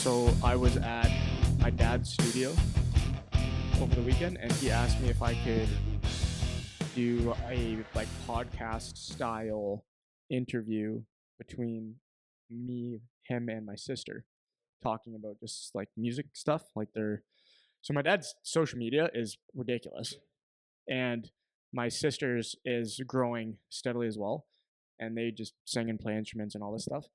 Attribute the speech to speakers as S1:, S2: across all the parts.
S1: So I was at my dad's studio over the weekend, and he asked me if I could do a like podcast style interview between me, him, and my sister, talking about just like music stuff. So my dad's social media is ridiculous, and my sister's is growing steadily as well, and they just sing and play instruments and all this stuff.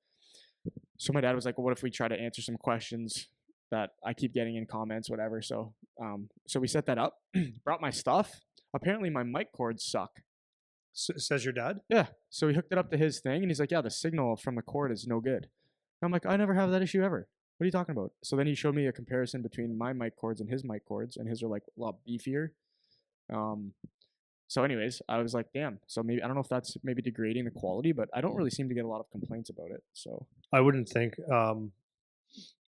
S1: So my dad was like, well, what if we try to answer some questions that I keep getting in comments, whatever. So we set that up, brought my stuff. Apparently my mic cords suck.
S2: Says your dad?
S1: Yeah. So he hooked it up to his thing, and he's like, yeah, the signal from the cord is no good. And I'm like, I never have that issue ever. What are you talking about? So then he showed me a comparison between my mic cords and his mic cords, and his are like a lot beefier. So anyways, I was like, damn. So maybe, I don't know if that's maybe degrading the quality, but I don't really seem to get a lot of complaints about it. So
S2: I wouldn't think.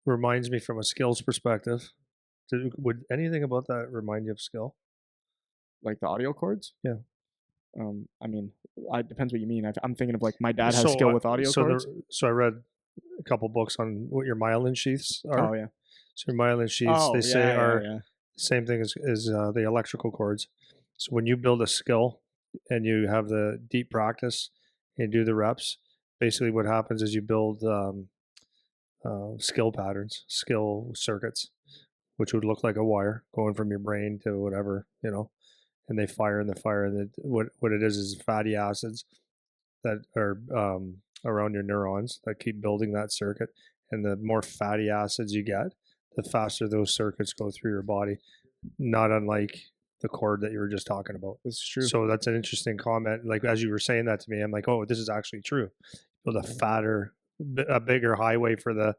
S2: Reminds me from a skills perspective. Would anything about that remind you of skill?
S1: like the audio cords?
S2: Yeah.
S1: I mean, it depends what you mean. I'm thinking of like my dad has skill with audio cords.
S2: So I read a couple books on what your myelin sheaths are.
S1: Oh yeah.
S2: So your myelin sheaths, are the same thing as the electrical cords. So when you build a skill and you have the deep practice and do the reps, basically what happens is you build skill patterns, skill circuits, which would look like a wire going from your brain to whatever, and they fire and they fire. And what it is fatty acids that are around your neurons that keep building that circuit. And the more fatty acids you get, the faster those circuits go through your body, not unlike the cord that you were just talking about.
S1: That's true.
S2: So that's an interesting comment. Like, as you were saying that to me, I'm like, oh, this is actually true. Build a bigger highway for the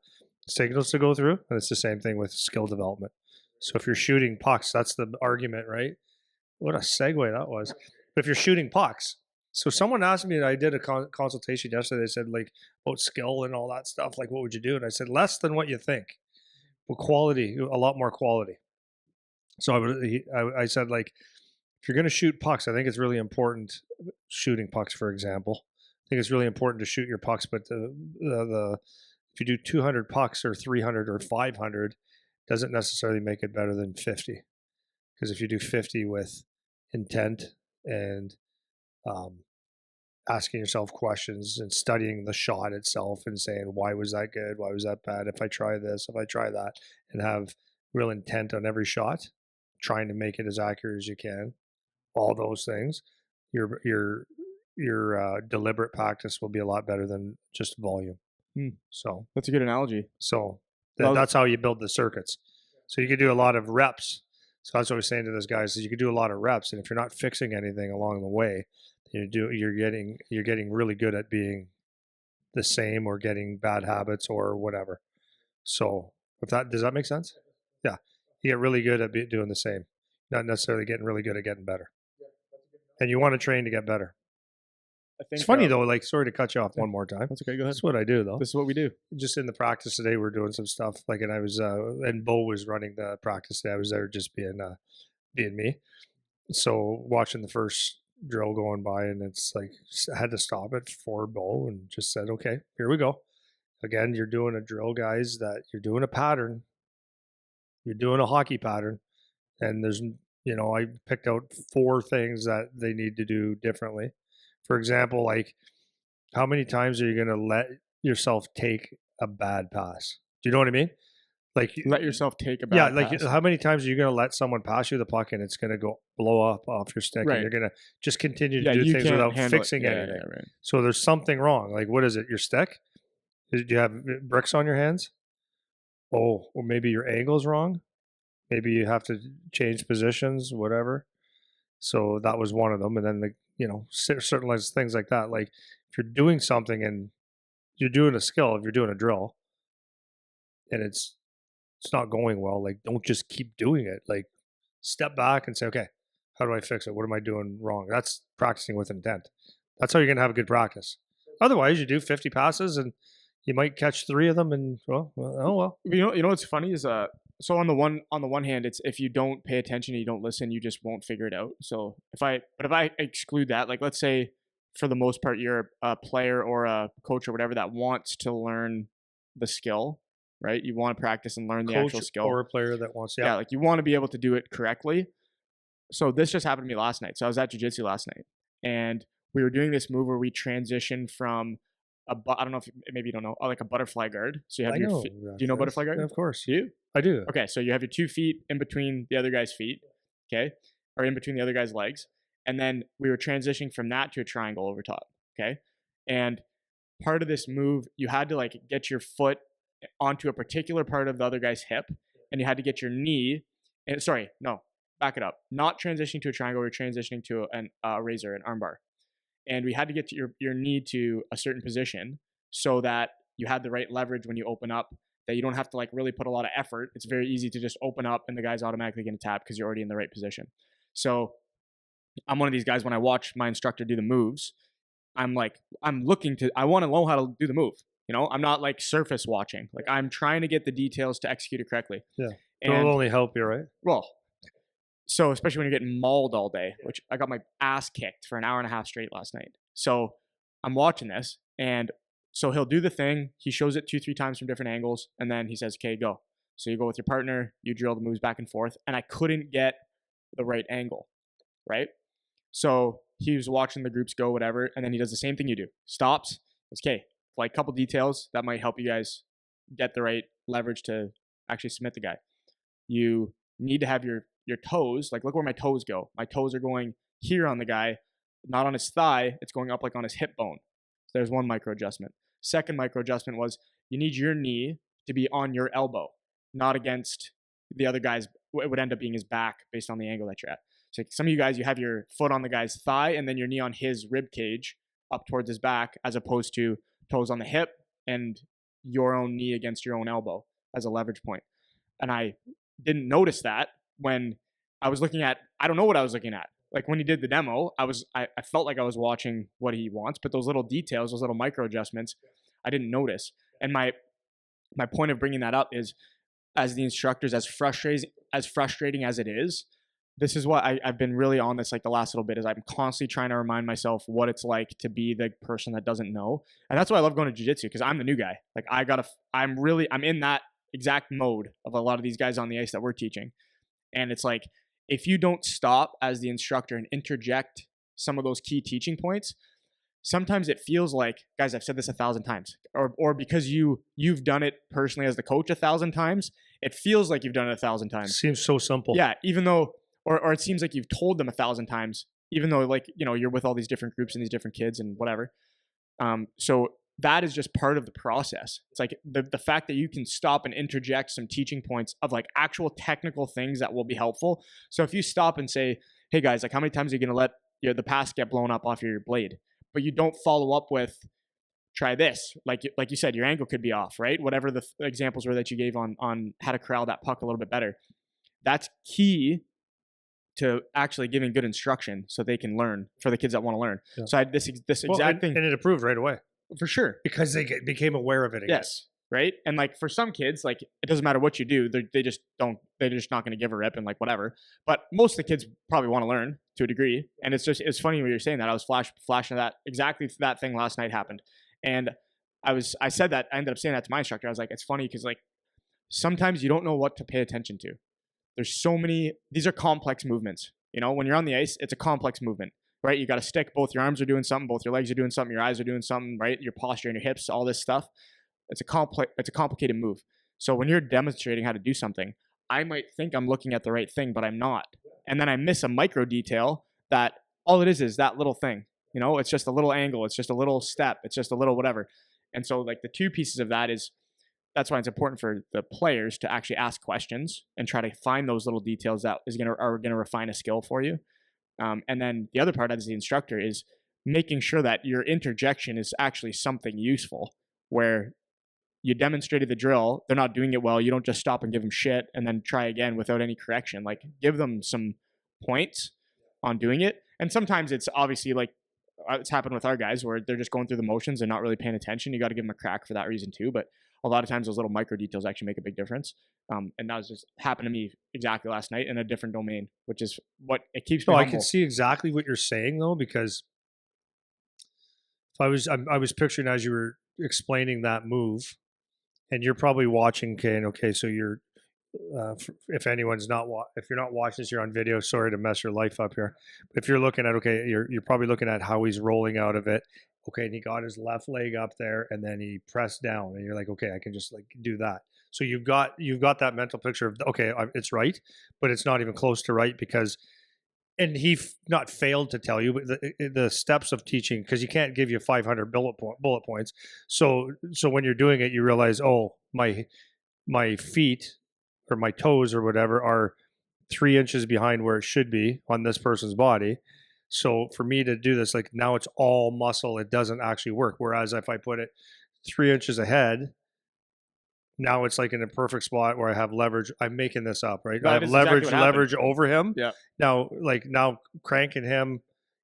S2: signals to go through. And it's the same thing with skill development. So if you're shooting pucks, that's the argument, right? What a segue that was. But if you're shooting pucks, so someone asked me, I did a consultation yesterday. They said like about skill and all that stuff. Like, what would you do? And I said, less than what you think, but quality, a lot more quality. So I said, like, if you're going to shoot pucks, I think it's really important shooting pucks, for example. I think it's really important to shoot your pucks, but if you do 200 pucks or 300 or 500, doesn't necessarily make it better than 50. Because if you do 50 with intent and asking yourself questions and studying the shot itself and saying, why was that good? Why was that bad? If I try this, if I try that, and have real intent on every shot, trying to make it as accurate as you can, all those things, your deliberate practice will be a lot better than just volume. So
S1: that's a good analogy.
S2: So that's how you build the circuits. So you could do a lot of reps. So that's what I was saying to those guys, is you could do a lot of reps, and if you're not fixing anything along the way, you're getting really good at being the same or getting bad habits or whatever. So does that make sense? Yeah. You get really good at doing the same, not necessarily getting really good at getting better. And you want to train to get better. It's funny though, like, sorry to cut you off one more time.
S1: That's okay, go ahead.
S2: That's what I do though.
S1: This is what we do.
S2: Just in the practice today, we're doing some stuff, like, and I was, and Bo was running the practice today. I was there just being me. So watching the first drill going by, and it's like, I had to stop it for Bo and just said, okay, here we go. Again, you're doing a drill, guys, that you're doing a pattern. You're doing a hockey pattern. And there's, I picked out 4 things that they need to do differently. For example, like, how many times are you going to let yourself take a bad pass? Do you know what I mean? Like,
S1: let yourself take a bad pass.
S2: Like, how many times are you going to let someone pass you the puck and it's going to blow up off your stick, right, and you're going to just continue to do things without fixing anything? Yeah, right. So there's something wrong. Like, what is it? Your stick? Do you have bricks on your hands? Oh, or maybe your angle's wrong. Maybe you have to change positions, whatever. So that was one of them. And then, certain things like that. Like, if you're doing something and you're doing a skill, if you're doing a drill and it's not going well, like, don't just keep doing it. Like, step back and say, okay, how do I fix it? What am I doing wrong? That's practicing with intent. That's how you're going to have a good practice. Otherwise, you do 50 passes and you might catch 3 of them and, oh well.
S1: You know what's funny is so on the one hand, it's if you don't pay attention and you don't listen, you just won't figure it out. So if I exclude that, like, let's say for the most part you're a player or a coach or whatever that wants to learn the skill, right? You want to practice and learn the
S2: Coach
S1: actual skill.
S2: or a player that wants,
S1: Yeah, like you want to be able to do it correctly. So this just happened to me last night. So I was at jiu-jitsu last night, and we were doing this move where we transitioned from I don't know if maybe you don't know, like a butterfly guard. So you have
S2: I
S1: your
S2: know.
S1: feet. Do you know butterfly guard?
S2: Of course.
S1: Do you?
S2: I do.
S1: Okay, so you have your 2 feet in between the other guy's feet, okay, or in between the other guy's legs, and then we were transitioning from that to a triangle over top, okay, and part of this move, you had to like get your foot onto a particular part of the other guy's hip, and you had to get your knee. And sorry, no, back it up. Not transitioning to a triangle, we're transitioning to a razor, an armbar, and we had to get to your knee to a certain position so that you had the right leverage when you open up. That you don't have to like really put a lot of effort. It's very easy to just open up and the guy's automatically going to tap because you're already in the right position. So I'm one of these guys when I watch my instructor do the moves, I want to know how to do the move. You know, I'm not like surface watching. Like I'm trying to get the details to execute it correctly.
S2: Yeah.
S1: And
S2: It'll only help you, right?
S1: well, so especially when you're getting mauled all day, which I got my ass kicked for an hour and a half straight last night. So I'm watching this, and so he'll do the thing. He shows it 2-3 times from different angles, and then he says, "Okay, go." So you go with your partner, you drill the moves back and forth, and I couldn't get the right angle, right? So he was watching the groups go, whatever, and then he does the same thing you do. Stops. It's okay. Like a couple details that might help you guys get the right leverage to actually submit the guy. You need to have your toes, like look where my toes go. My toes are going here on the guy, not on his thigh. It's going up like on his hip bone. So there's one micro adjustment. Second micro adjustment was you need your knee to be on your elbow, not against the other guy's. It would end up being his back based on the angle that you're at. So some of you guys, you have your foot on the guy's thigh and then your knee on his rib cage up towards his back, as opposed to toes on the hip and your own knee against your own elbow as a leverage point. And I didn't notice that when I was looking at, I don't know what I was looking at. Like when he did the demo, I felt like I was watching what he wants, but those little details, those little micro adjustments, I didn't notice. And my point of bringing that up is, as the instructors, as frustrating as it is, this is what I've been really on this like the last little bit, is I'm constantly trying to remind myself what it's like to be the person that doesn't know. And that's why I love going to jiu-jitsu, because I'm the new guy. Like I'm in that exact mode of a lot of these guys on the ice that we're teaching. And it's like, if you don't stop as the instructor and interject some of those key teaching points, sometimes it feels like, guys, I've said this 1,000 times, or because you've done it personally as the coach 1,000 times, it feels like you've done it 1,000 times.
S2: Seems so simple.
S1: Yeah, even though, or it seems like you've told them 1,000 times, even though, like, you know, you're with all these different groups and these different kids and whatever. So that is just part of the process. It's like the fact that you can stop and interject some teaching points of like actual technical things that will be helpful. So if you stop and say, "Hey guys, like how many times are you going to let the pass get blown up off your blade?" But you don't follow up with, "Try this." Like you said, your angle could be off, right? Whatever the examples were that you gave on how to corral that puck a little bit better. That's key to actually giving good instruction so they can learn, for the kids that want to learn. Yeah. So I had this exact thing.
S2: And it improved right away.
S1: For sure.
S2: Because they became aware of it again.
S1: Yes. Right. And like for some kids, like it doesn't matter what you do. They're just not going to give a rip and like whatever. But most of the kids probably want to learn to a degree. And it's funny when you're saying that. I was flashing that thing last night happened. And I said that, I ended up saying that to my instructor. I was like, it's funny because like sometimes you don't know what to pay attention to. There's so many, these are complex movements. You know, when you're on the ice, it's a complex movement. Right? You got to stick. Both your arms are doing something. Both your legs are doing something. Your eyes are doing something. Right? Your posture and your hips, all this stuff. It's a complicated move. So when you're demonstrating how to do something, I might think I'm looking at the right thing, but I'm not. And then I miss a micro detail that all it is that little thing. You know, it's just a little angle. It's just a little step. It's just a little whatever. And so like the two pieces of that is, that's why it's important for the players to actually ask questions and try to find those little details that are going to refine a skill for you. And then the other part as the instructor is making sure that your interjection is actually something useful, where you demonstrated the drill, they're not doing it well, you don't just stop and give them shit and then try again without any correction. Like give them some points on doing it. And sometimes it's obviously like it's happened with our guys where they're just going through the motions and not really paying attention. You got to give them a crack for that reason too. But a lot of times those little micro details actually make a big difference. And that was just happened to me exactly last night in a different domain, which is what it keeps me humble.
S2: I can see exactly what you're saying though, because if I was picturing as you were explaining that move, and you're probably watching. Okay, so you're if anyone's not if you're not watching this, you're on video. Sorry to mess your life up here. But if you're looking at, okay, you're probably looking at how he's rolling out of it. Okay, and he got his left leg up there, and then he pressed down, and you're like, okay, I can just like do that. So you've got that mental picture of, okay, it's right, but it's not even close to right, because, and he not failed to tell you, but the steps of teaching, because you can't give you 500 bullet points. So when you're doing it, you realize, oh, my feet or my toes or whatever are 3 inches behind where it should be on this person's body. So for me to do this, like now it's all muscle, it doesn't actually work. Whereas if I put it 3 inches ahead, now it's like in a perfect spot where I have leverage. I'm making this up, right? I have leverage over him.
S1: Yeah.
S2: Now cranking him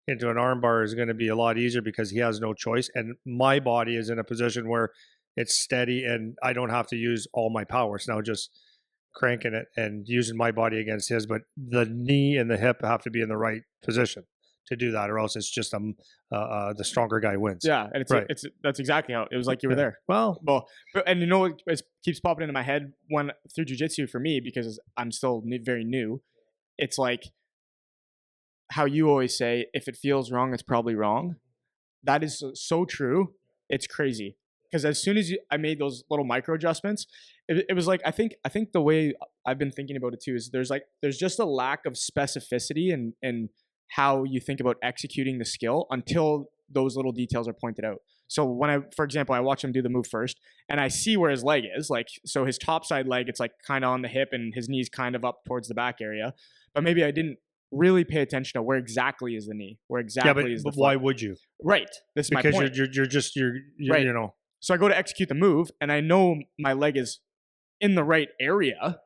S2: into an arm bar is going to be a lot easier because he has no choice. And my body is in a position where it's steady and I don't have to use all my power. It's now just cranking it and using my body against his, but the knee and the hip have to be in the right position to do that, or else it's just the stronger guy wins.
S1: Yeah, and that's exactly how it was. Like you were there.
S2: Well,
S1: and it keeps popping into my head when through jiu-jitsu for me, because I'm still very new. It's like how you always say, if it feels wrong, it's probably wrong. That is so true. It's crazy, because as soon as I made those little micro adjustments, it was like I think the way I've been thinking about it too is there's just a lack of specificity and how you think about executing the skill until those little details are pointed out. So for example, I watch him do the move first and I see where his leg is, like, so his top side leg, it's like kind of on the hip and his knee's kind of up towards the back area. But maybe I didn't really pay attention to where exactly is the knee, where exactly is the foot.
S2: Why would you?
S1: Right. This is my point.
S2: Because you're right. You know.
S1: So I go to execute the move and I know my leg is in the right area,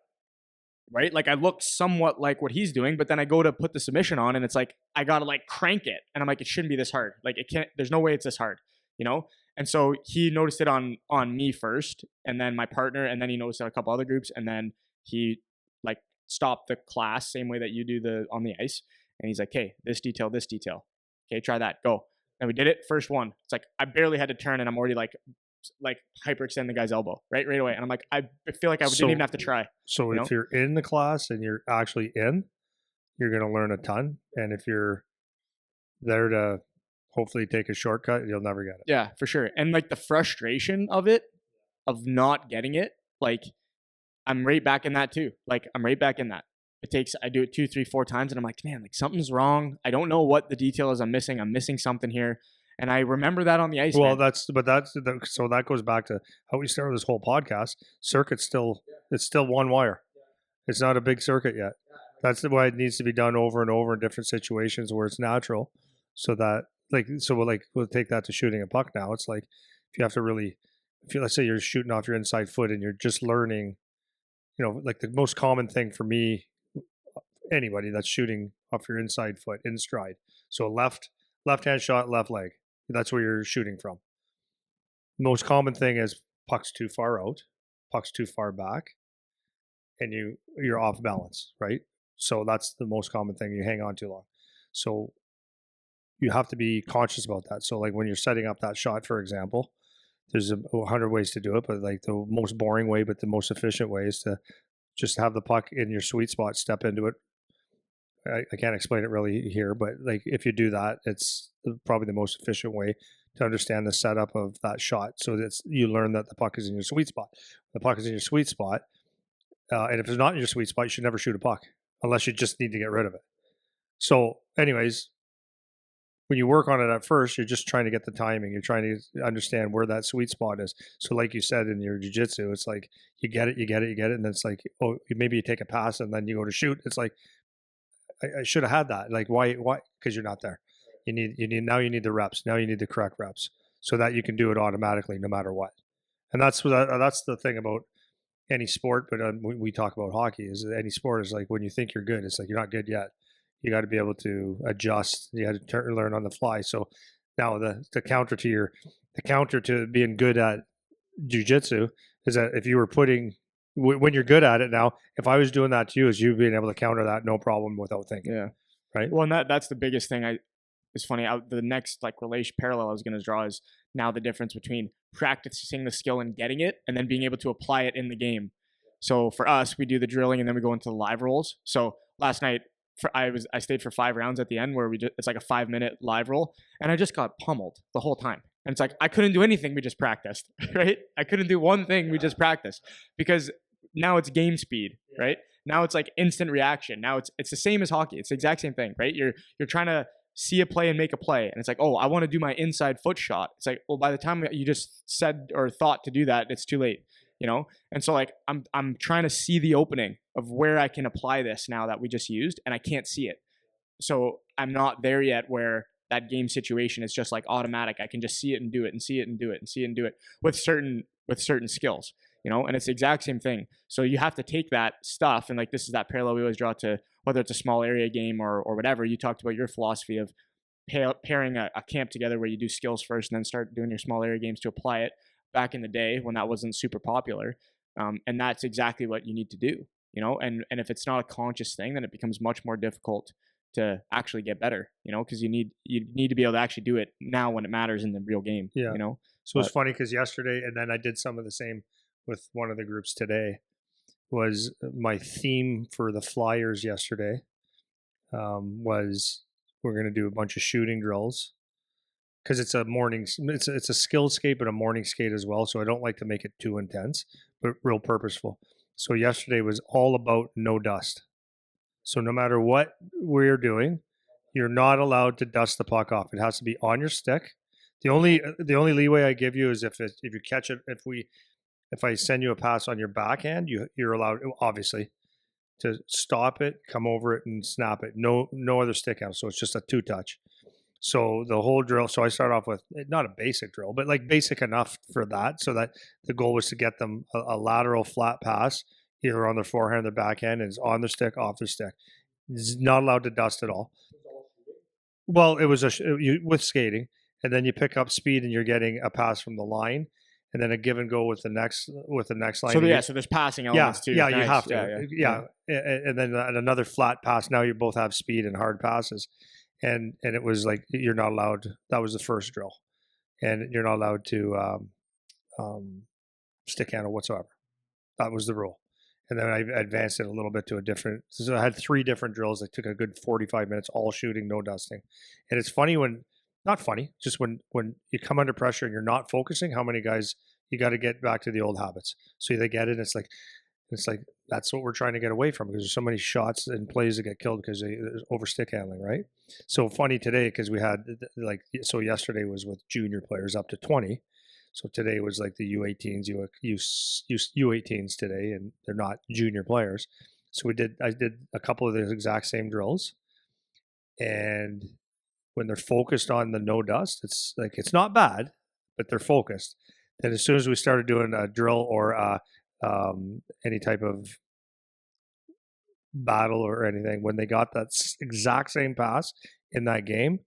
S1: right? Like I look somewhat like what he's doing, but then I go to put the submission on and it's like, I got to like crank it. And I'm like, it shouldn't be this hard. Like there's no way it's this hard, you know? And so he noticed it on me first, and then my partner, and then he noticed it on a couple other groups. And then he like stopped the class same way that you do on the ice. And he's like, hey, this detail. Okay, try that, go. And we did it, first one. It's like, I barely had to turn and I'm already like hyperextend the guy's elbow right away. And I'm like, I feel like I didn't even have to try.
S2: So if you're in the class and you're actually you're going to learn a ton. And if you're there to hopefully take a shortcut, you'll never get it.
S1: Yeah, for sure. And like the frustration of it, of not getting it, like I'm right back in that too. Like I'm right back in that. I do it 2, 3, 4 times and I'm like, man, like something's wrong. I don't know what the detail is I'm missing. I'm missing something here. And I remember that on the ice.
S2: Well, so that goes back to how we started this whole podcast. It's still one wire. It's not a big circuit yet. That's why it needs to be done over and over in different situations where it's natural. So that we'll take that to shooting a puck now. It's like, if you have to really, let's say you're shooting off your inside foot and you're just learning, like the most common thing for me, anybody that's shooting off your inside foot in stride. So left hand shot, left leg. That's where you're shooting from. Most common thing is puck's too far out, puck's too far back, and you're off balance, right? So that's the most common thing. You hang on too long. So you have to be conscious about that. So like when you're setting up that shot, for example, there's 100 ways to do it, but like the most boring way, but the most efficient way is to just have the puck in your sweet spot, step into it. I can't explain it really here, but like if you do that, it's probably the most efficient way to understand the setup of that shot. So you learn that the puck is in your sweet spot. The puck is in your sweet spot, and if it's not in your sweet spot, you should never shoot a puck unless you just need to get rid of it. So, anyways, when you work on it at first, you're just trying to get the timing. You're trying to understand where that sweet spot is. So, like you said in your jiu-jitsu, it's like you get it, and then it's like, oh, maybe you take a pass and then you go to shoot. It's like, I should have had that. Like, why? Because you're not there. You need the reps. Now you need the correct reps so that you can do it automatically no matter what. And that's the thing about any sport. But we talk about hockey. Is any sport is like when you think you're good, it's like you're not good yet. You got to be able to adjust. You got to learn on the fly. So now the counter to being good at jiu-jitsu is that if you were when you're good at it now, if I was doing that to you, is you being able to counter that no problem without thinking.
S1: Yeah.
S2: Right.
S1: Well, and that's the biggest thing it's funny. The next like relation parallel I was going to draw is now the difference between practicing the skill and getting it, and then being able to apply it in the game. So for us, we do the drilling and then we go into the live rolls. So last night, I stayed for 5 rounds at the end where it's like a 5-minute live roll, and I just got pummeled the whole time. And it's like I couldn't do anything. We just practiced, right? I couldn't do one thing. We just practiced because now it's game speed, right? Now it's like instant reaction. Now it's the same as hockey. It's the exact same thing, right? You're trying to see a play and make a play, and it's like, oh, I want to do my inside foot shot. It's like, well, by the time you just said or thought to do that, it's too late, you know. And so like I'm trying to see the opening of where I can apply this now that we just used, and I can't see it. So I'm not there yet where that game situation is just like automatic. I can just see it and do it and see it and do it and see it and do it with certain skills, you know. And it's the exact same thing. So you have to take that stuff, and like this is that parallel we always draw to whether it's a small area game or whatever. You talked about your philosophy of pairing a camp together where you do skills first and then start doing your small area games to apply it back in the day when that wasn't super popular. And that's exactly what you need to do, you know. And if it's not a conscious thing, then it becomes much more difficult to actually get better, you know, because you need to be able to actually do it now when it matters in the real game, you know.
S2: So it's funny because yesterday, and then I did some of the same with one of the groups today, was my theme for the Flyers yesterday was we're going to do a bunch of shooting drills because it's a morning, it's a skill skate, but a morning skate as well. So I don't like to make it too intense, but real purposeful. So yesterday was all about no dust. So no matter what we're doing, you're not allowed to dust the puck off. It has to be on your stick. The only leeway I give you is if you catch it, if I send you a pass on your backhand, you're allowed, obviously, to stop it, come over it, and snap it. No other stick out. So it's just a 2-touch. So the whole drill. So I start off with not a basic drill, but like basic enough for that. So that the goal was to get them a lateral flat pass, either on their forehand or backhand, and it's on their stick, off their stick. It's not allowed to dust at all. Well, it was with skating, and then you pick up speed, and you're getting a pass from the line, and then a give and go with the next line.
S1: So so there's passing elements too.
S2: Yeah, nice. You have to. Yeah. And then another flat pass. Now you both have speed and hard passes, and it was like you're not allowed. That was the first drill, and you're not allowed to stick handle whatsoever. That was the rule. And then I advanced it a little bit to a different. So I had 3 different drills that took a good 45 minutes, all shooting, no dusting. And it's funny not funny, just when you come under pressure and you're not focusing, how many guys you got to get back to the old habits. So they get it. It's like that's what we're trying to get away from because there's so many shots and plays that get killed because there's over stick handling, right? So funny today because we had yesterday was with junior players up to 20. So today was like the U18s, U18s today, and they're not junior players. So I did a couple of the exact same drills, and when they're focused on the no dust, it's not bad, but they're focused. Then as soon as we started doing a drill or any type of battle or anything, when they got that exact same pass in that game,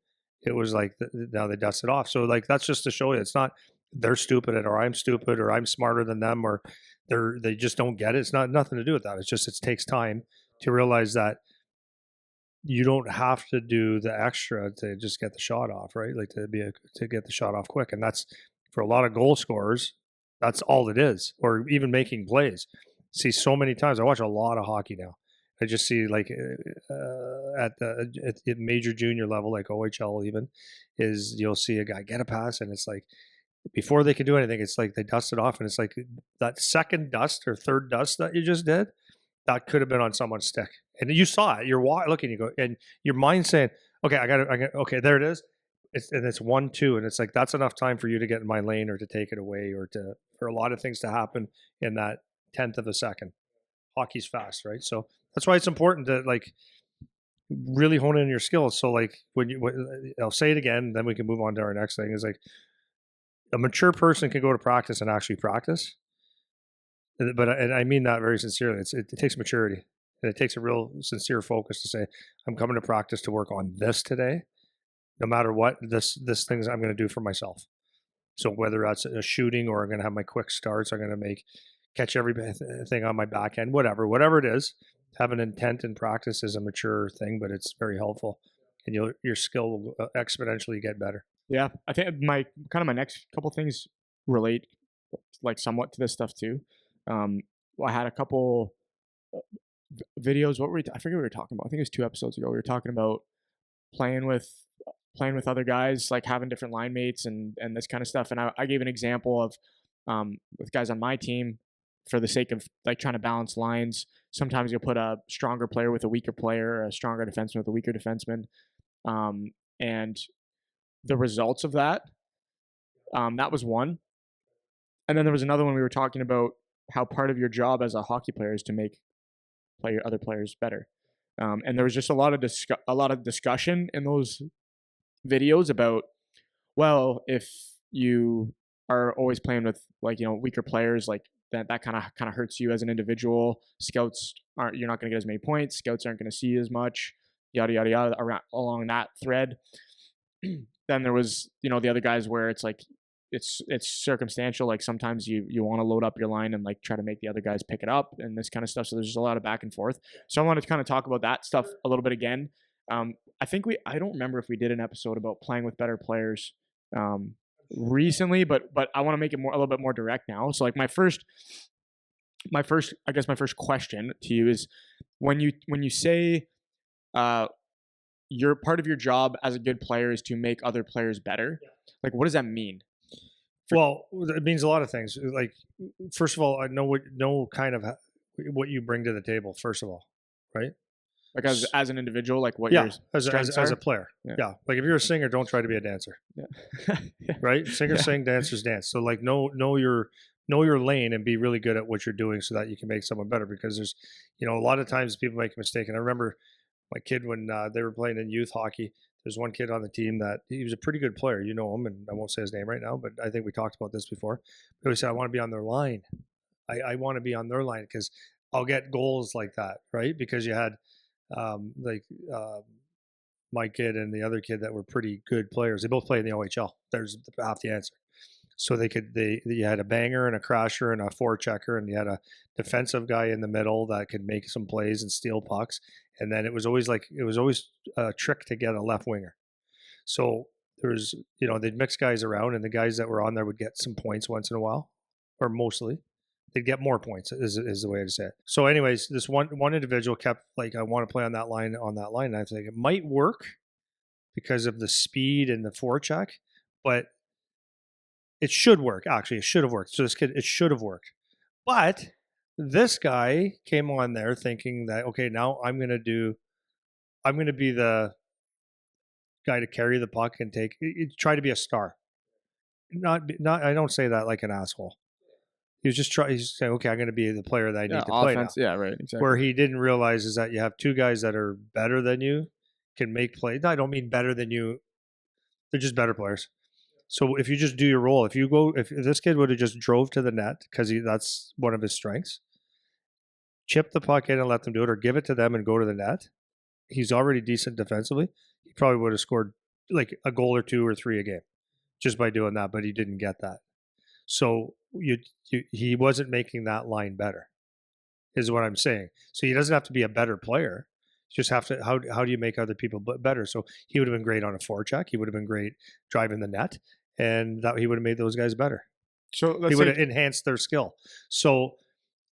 S2: it was like now they dust it off. So like that's just to show you, it's not they're stupid or I'm stupid or I'm smarter than them or they just don't get it. It's nothing to do with that. It's just it takes time to realize that you don't have to do the extra to just get the shot off, right? Like to get the shot off quick. And that's for a lot of goal scorers, that's all it is. Or even making plays. See so many times. I watch a lot of hockey now. I just see like at major junior level, like OHL even, is you'll see a guy get a pass and it's like before they can do anything, it's like they dust it off and it's like that second dust or third dust that you just did, that could have been on someone's stick. And you saw it. You're looking, you go, and your mind's saying, okay, I got it. Okay, there it is. It's 1-2. And it's like, that's enough time for you to get in my lane or to take it away or for a lot of things to happen in that 10th of a second. Hockey's fast, right? So that's why it's important to like really hone in your skills. So like I'll say it again, then we can move on to our next thing is like a mature person can go to practice and actually practice. But I mean that very sincerely. It takes maturity and it takes a real sincere focus to say, I'm coming to practice to work on this today, no matter what this things I'm going to do for myself. So whether that's a shooting or I'm going to have my quick starts, I'm going to catch everything on my back end, whatever it is, have an intent in practice is a mature thing, but it's very helpful. and your skill will exponentially get better.
S1: Yeah, I think my next couple things relate like somewhat to this stuff too. Um, I had a couple videos. What were I forget what we were talking about. I think it was 2 episodes ago. We were talking about playing with other guys, like having different line mates and this kind of stuff. And I gave an example of with guys on my team for the sake of like trying to balance lines. Sometimes you'll put a stronger player with a weaker player, a stronger defenseman with a weaker defenseman, and the results of that. That was one. And then there was another one we were talking about how part of your job as a hockey player is to make other players better. And there was just a lot of discussion in those videos about, well, if you are always playing with like weaker players, like that kind of hurts you as an individual. Scouts aren't you're not going to get as many points. Scouts aren't going to see as much. Yada yada yada along that thread. Then there was the other guys where it's like it's circumstantial. Like sometimes you want to load up your line and like try to make the other guys pick it up and this kind of stuff. So there's just a lot of back and forth. So I wanted to kind of talk about that stuff a little bit again. I don't remember if we did an episode about playing with better players recently, but I want to make it a little bit more direct now. So like my first question to you is when you say your part of your job as a good player is to make other players better. Like, what does that mean?
S2: Well, it means a lot of things. Like, first of all, I know kind of what you bring to the table. First of all, right?
S1: Like as an individual, like what your strengths
S2: as
S1: are?
S2: a player. Yeah. Like if you're a singer, don't try to be a dancer. Yeah. Right? Singers sing, dancers dance. So like know your lane and be really good at what you're doing so that you can make someone better. Because there's a lot of times people make a mistake. And I remember my kid when they were playing in youth hockey. There's one kid on the team that he was a pretty good player. You know him, and I won't say his name right now, but I think we talked about this before. But he said, I want to be on their line. I want to be on their line because I'll get goals like that, right? Because you had my kid and the other kid that were pretty good players. They both played in the OHL. There's half the answer. So you had a banger and a crasher and a forechecker, and you had a defensive guy in the middle that could make some plays and steal pucks. And then it was always a trick to get a left winger. So there was, they'd mix guys around, and the guys that were on there would get some points once in a while, or mostly. They'd get more points is the way to say it. So anyways, this one individual kept like, I want to play on that line. And I think it might work because of the speed and the forecheck, but it should work. Actually, it should have worked. So it should have worked. But this guy came on there thinking that, okay, now I'm going to be the guy to carry the puck and try to be a star. Not, I don't say that like an asshole. He was just he's saying, okay, I'm going to be the player that I need to play now.
S1: Yeah, right, exactly.
S2: Where he didn't realize is that you have two guys that are better than you, can make plays. No, I don't mean better than you. They're just better players. So if you just do your role, if this kid would have just drove to the net because that's one of his strengths, chip the puck in and let them do it, or give it to them and go to the net. He's already decent defensively. He probably would have scored like a goal or 2 or 3 a game just by doing that, but he didn't get that. So he wasn't making that line better, is what I'm saying. So he doesn't have to be a better player. You just have to, how do you make other people better? So he would have been great on a forecheck. He would have been great driving the net, and that he would have made those guys better.
S1: So
S2: he would have enhanced their skill. So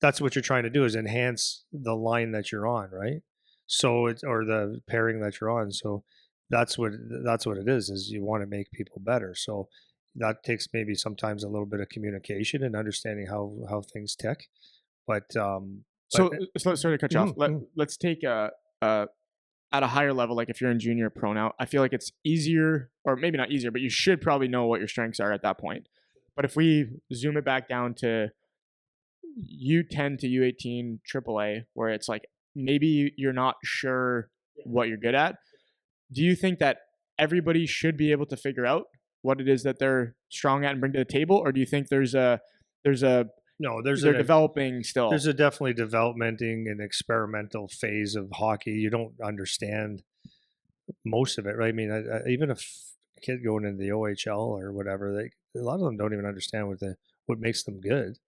S2: that's what you're trying to do, is enhance the line that you're on, right? So or the pairing that you're on. So that's what it is you want to make people better. So that takes maybe sometimes a little bit of communication and understanding how things tick. But
S1: sorry to cut you off. Let's take at a higher level, like if you're in junior pro now, I feel like it's easier, or maybe not easier, but you should probably know what your strengths are at that point. But if we zoom it back down to U10 to U18 AAA, where it's like maybe you're not sure what you're good at, do you think that everybody should be able to figure out what it is that they're strong at and bring to the table, or do you think they're developing still?
S2: There's a definitely developmenting and experimental phase of hockey. You don't understand most of it, right? I mean, even a kid going into the OHL or whatever, a lot of them don't even understand what makes them good.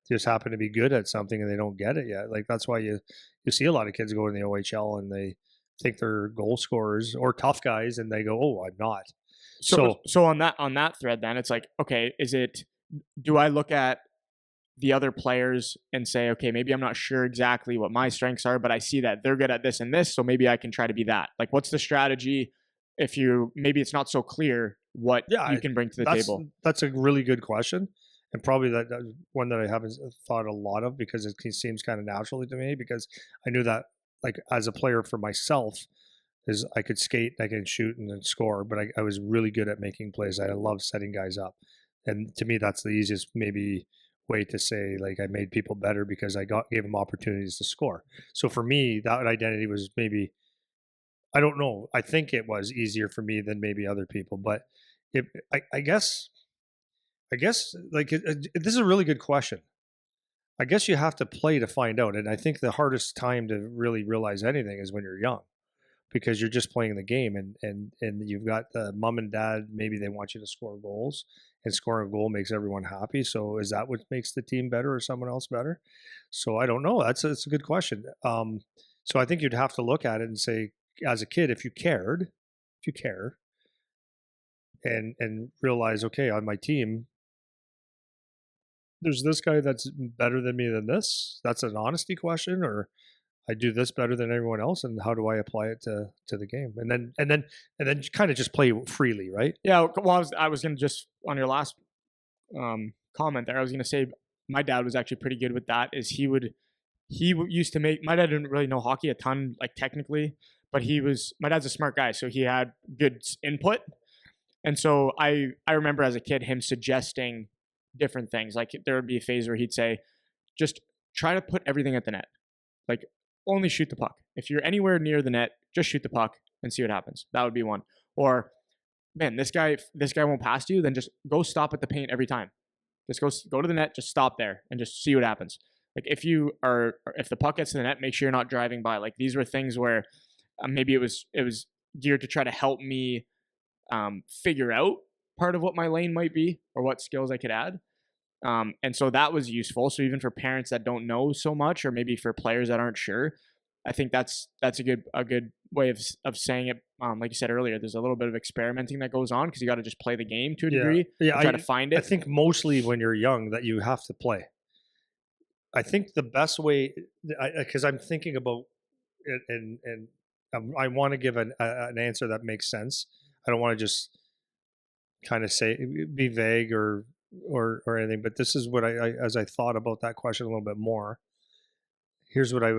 S2: They just happen to be good at something and they don't get it yet. Like that's why you see a lot of kids go in the OHL and they think they're goal scorers or tough guys, and they go, "Oh, I'm not."
S1: So on that thread, then it's like, okay, do I look at the other players and say, okay, maybe I'm not sure exactly what my strengths are, but I see that they're good at this and this, so maybe I can try to be that. Like, what's the strategy if maybe it's not so clear what you can bring to the table?
S2: That's a really good question, and probably that one that I haven't thought a lot of, because it seems kind of naturally to me, because I knew that, like, as a player for myself, is I could skate, I could shoot and then score, but I was really good at making plays. I love setting guys up, and to me, that's the easiest maybe way to say, like, I made people better because I gave them opportunities to score. So for me, that identity was maybe, I don't know. I think it was easier for me than maybe other people, but I guess, like, this is a really good question. I guess you have to play to find out, and I think the hardest time to really realize anything is when you're young, because you're just playing the game, and you've got the mom and dad, maybe they want you to score goals, and scoring a goal makes everyone happy. So is that what makes the team better or someone else better? So I don't know. That's a good question. So I think you'd have to look at it and say, as a kid, if you care, and realize, okay, on my team, there's this guy that's better than me than this. That's an honesty question, or I do this better than everyone else, and how do I apply it to the game? And then kind of just play freely, right?
S1: Yeah, well, I was gonna just on your last comment there, I was gonna say my dad was actually pretty good with that. Is used to make, my dad didn't really know hockey a ton, like technically, but my dad's a smart guy, so he had good input. And so I remember as a kid him suggesting different things. Like there would be a phase where he'd say, just try to put everything at the net. Like only shoot the puck. If you're anywhere near the net, just shoot the puck and see what happens. That would be one. Or, man, this guy won't pass you, then just go stop at the paint every time. Just go to the net, just stop there and just see what happens. Like if the puck gets to the net, make sure you're not driving by. Like these were things where maybe it was geared to try to help me figure out part of what my lane might be or what skills I could add. And so that was useful. So even for parents that don't know so much, or maybe for players that aren't sure, I think that's a good way of saying it. Like you said earlier, there's a little bit of experimenting that goes on because you got to just play the game to a degree.
S2: Yeah.
S1: Try to find it.
S2: I think mostly when you're young that you have to play. I think the best way, because I'm thinking about it, and I want to give an answer that makes sense. I don't want to just kind of be vague or anything, but this is what as I thought about that question a little bit more. Here's what I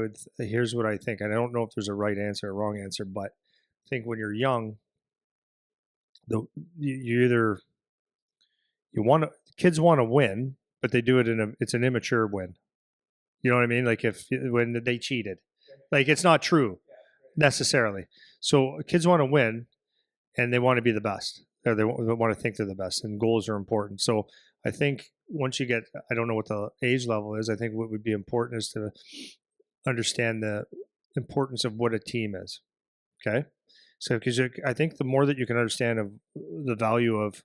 S2: think. And I don't know if there's a right answer or wrong answer, but I think when you're young, kids want to win, but they do it it's an immature win. You know what I mean? Like when they cheated, like it's not true necessarily. So kids want to win, and they want to be the best. Or they want to think they're the best, and goals are important. So I think once you get, I don't know what the age level is. I think what would be important is to understand the importance of what a team is. Okay, so because I think the more that you can understand of the value of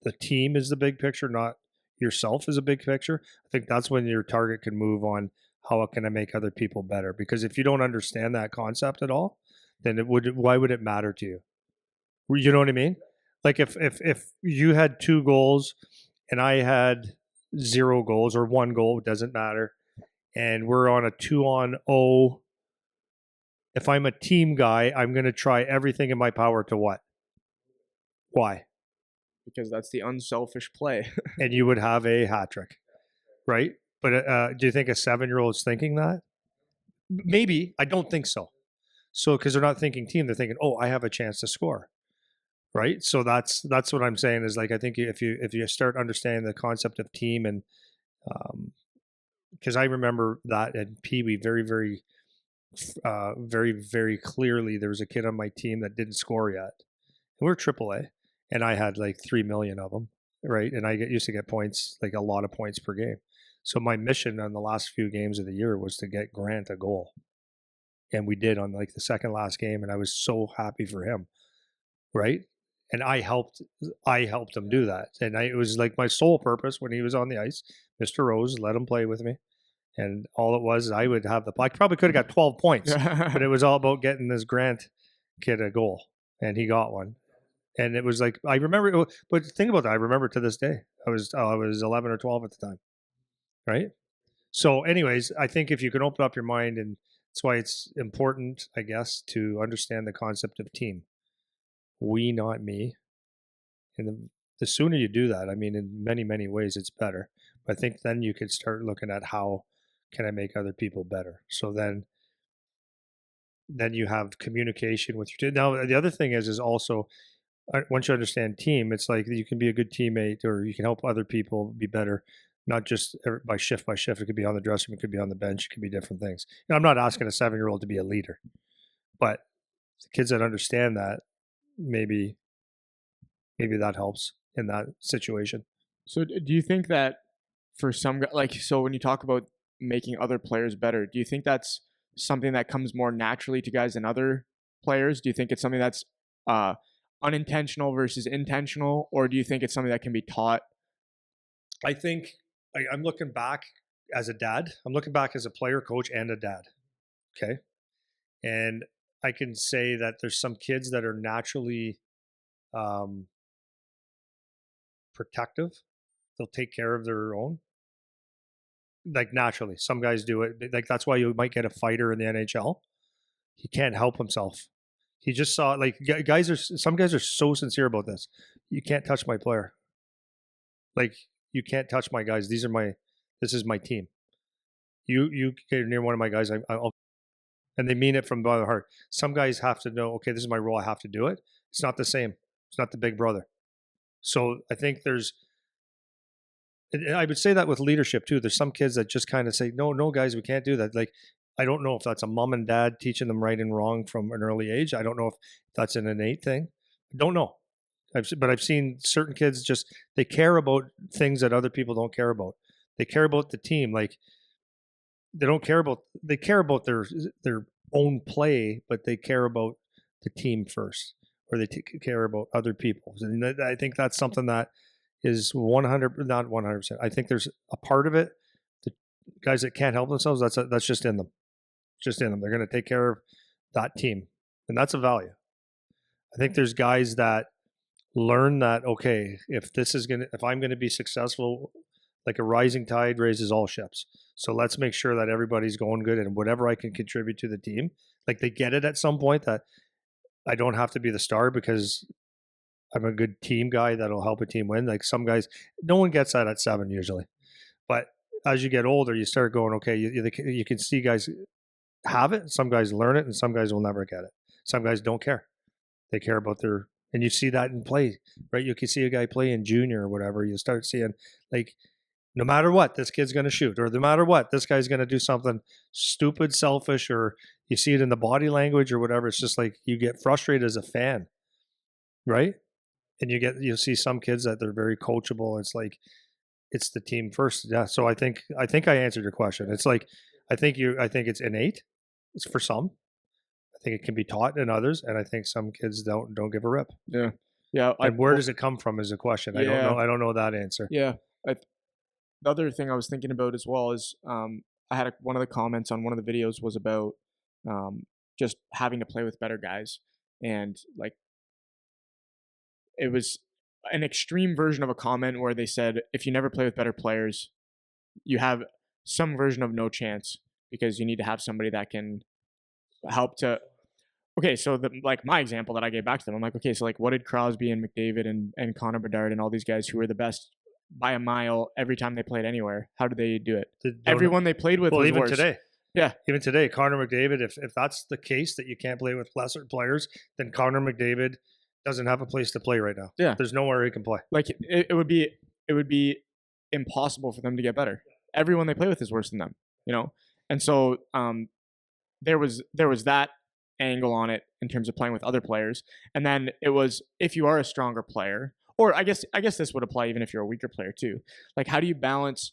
S2: the team is the big picture, not yourself is a big picture. I think that's when your target can move on how can I make other people better. Because if you don't understand that concept at all, then why would it matter to you? You know what I mean? Like if you had 2 goals and I had 0 goals or 1 goal, it doesn't matter, and we're on a 2-on-0, if I'm a team guy, I'm going to try everything in my power to what? Why?
S1: Because that's the unselfish play.
S2: And you would have a hat trick, right? But do you think a 7-year-old is thinking that? Maybe. I don't think so. So because they're not thinking team, they're thinking, oh, I have a chance to score. Right. So that's what I'm saying is, like, I think if you start understanding the concept of team, and because I remember that at Pee Wee very, very, very, very clearly, there was a kid on my team that didn't score yet. And we're AAA, and I had like 3 million of them. Right. And I used to get points, like a lot of points per game. So my mission on the last few games of the year was to get Grant a goal. And we did on like the second last game. And I was so happy for him. Right. And I helped him do that. And it was like my sole purpose when he was on the ice. Mr. Rose let him play with me. And all it was, I would have I probably could have got 12 points, but it was all about getting this Grant kid a goal, and he got one. And it was like, I remember, but think about that. I remember to this day. I was 11 or 12 at the time, right? So, anyways, I think if you can open up your mind, and that's why it's important, I guess, to understand the concept of team. We, not me. And the sooner you do that, I mean, in many, many ways, it's better. But I think then you could start looking at how can I make other people better. So then you have communication with your team. Now, the other thing is also, once you understand team, it's like you can be a good teammate, or you can help other people be better, not just by shift by shift. It could be on the dressing room, it could be on the bench, it could be different things. And I'm not asking a 7-year-old to be a leader, but the kids that understand that, maybe that helps in that situation.
S1: So do you think that for some, like, so when you talk about making other players better, do you think that's something that comes more naturally to guys than other players? Do you think it's something that's unintentional versus intentional, or do you think it's something that can be taught?
S2: I think I'm looking back as a dad. I'm looking back as a player, coach, and a dad. Okay. And I can say that there's some kids that are naturally protective. They'll take care of their own. Like naturally, some guys do it. Like that's why you might get a fighter in the NHL. He can't help himself. He just saw, like, some guys are so sincere about this. You can't touch my player. Like, you can't touch my guys. This is my team. You get near one of my guys, I'll, and they mean it from the heart. Some guys have to know, okay, this is my role. I have to do it. It's not the same. It's not the big brother. So I think I would say that with leadership too. There's some kids that just kind of say, no, guys, we can't do that. Like, I don't know if that's a mom and dad teaching them right and wrong from an early age. I don't know if that's an innate thing. I don't know. But I've seen certain kids they care about things that other people don't care about. They care about the team. Like, they care about their own play, but they care about the team first, or they care about other people. And I think that's something that is not 100%. I think there's a part of it. The guys that can't help themselves, that's just in them. They're going to take care of that team, and that's a value. I think there's guys that learn that, okay, if I'm going to be successful, like a rising tide raises all ships. So let's make sure that everybody's going good, and whatever I can contribute to the team, like they get it at some point that I don't have to be the star because I'm a good team guy that'll help a team win. Like some guys, no one gets that at 7 usually, but as you get older, you start going, okay, you can see guys have it. Some guys learn it, and some guys will never get it. Some guys don't care. They care about and you see that in play, right? You can see a guy play in junior or whatever. You start seeing, like, no matter what, this kid's going to shoot, or no matter what, this guy's going to do something stupid, selfish, or you see it in the body language or whatever. It's just like you get frustrated as a fan, right? And you'll see some kids that they're very coachable. It's like, it's the team first. Yeah. So I think I answered your question. It's like, I think it's innate. It's for some. I think it can be taught in others, and I think some kids don't give a rip.
S1: Yeah. Yeah.
S2: And where does it come from is a question. I don't know. I don't know that answer.
S1: Yeah. The other thing I was thinking about as well is I had one of the comments on one of the videos was about just having to play with better guys, and like it was an extreme version of a comment where they said if you never play with better players, you have some version of no chance because you need to have somebody that can help to. Okay, so like my example that I gave back to them, I'm like, okay, so like what did Crosby and McDavid and Connor Bedard and all these guys who were the best by a mile every time they played anywhere, how did they do it? Everyone they played with was
S2: even
S1: worse.
S2: Today.
S1: Yeah.
S2: Even today, Connor McDavid, if that's the case that you can't play with lesser players, then Connor McDavid doesn't have a place to play right now.
S1: Yeah.
S2: There's nowhere he can play.
S1: Like it would be impossible for them to get better. Everyone they play with is worse than them, you know? And so there was that angle on it in terms of playing with other players. And then it was, if you are a stronger player, or I guess this would apply even if you're a weaker player too. Like, how do you balance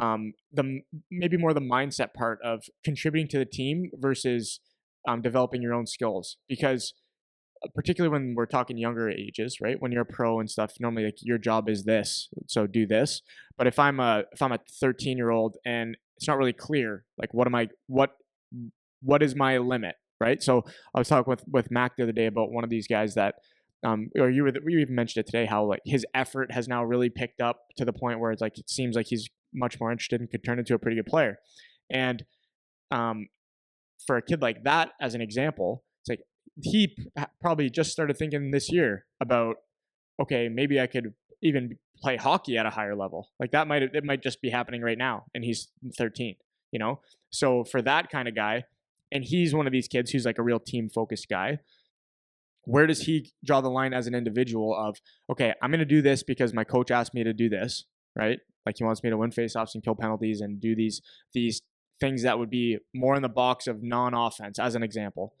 S1: maybe more the mindset part of contributing to the team versus developing your own skills? Because particularly when we're talking younger ages, right? When you're a pro and stuff, normally like your job is this, so do this. But if I'm a 13-year-old and it's not really clear, like what is my limit, right? So I was talking with Mac the other day about one of these guys that, or you even mentioned it today, how like his effort has now really picked up to the point where it's like it seems like he's much more interested and could turn into a pretty good player. And um, for a kid like that, as an example, it's like he probably just started thinking this year about, okay, maybe I could even play hockey at a higher level. Like it might just be happening right now, and he's 13. You know, so for that kind of guy, and he's one of these kids who's like a real team focused guy. Where does he draw the line as an individual of, okay, I'm going to do this because my coach asked me to do this, right? Like he wants me to win faceoffs and kill penalties and do these things that would be more in the box of non-offense, as an example.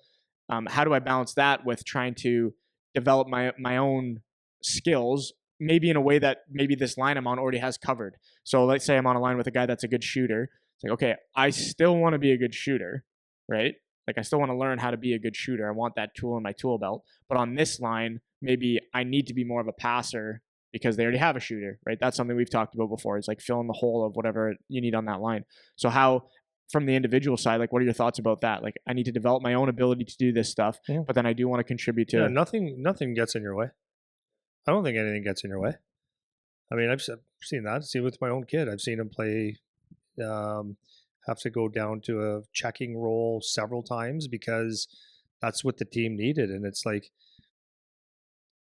S1: How do I balance that with trying to develop my own skills, maybe in a way that maybe this line I'm on already has covered? So let's say I'm on a line with a guy that's a good shooter. It's like, okay, I still want to be a good shooter, right? Like I still want to learn how to be a good shooter. I want that tool in my tool belt. But on this line, maybe I need to be more of a passer because they already have a shooter, right? That's something we've talked about before. It's like filling the hole of whatever you need on that line. So how, from the individual side, like what are your thoughts about that? Like I need to develop my own ability to do this stuff, but then I do want to contribute to.
S2: Yeah, nothing gets in your way. I don't think anything gets in your way. I mean, I've seen that. See with my own kid, I've seen him play. Have to go down to a checking role several times because that's what the team needed, and it's like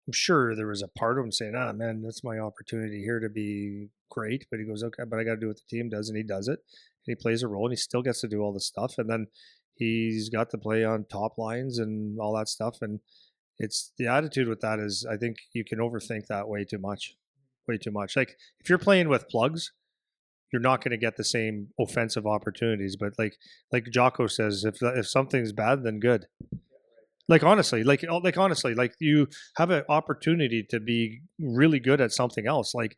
S2: I'm sure there was a part of him saying, "Ah, man, that's my opportunity here to be great." But he goes, "Okay, but I got to do what the team does," and he does it. And he plays a role, and he still gets to do all this stuff, and then he's got to play on top lines and all that stuff. And it's the attitude with that is, I think you can overthink that way too much. Like if you're playing with plugs, you're not going to get the same offensive opportunities. But like Jocko says, if something's bad, then good. Like honestly, like you have an opportunity to be really good at something else. Like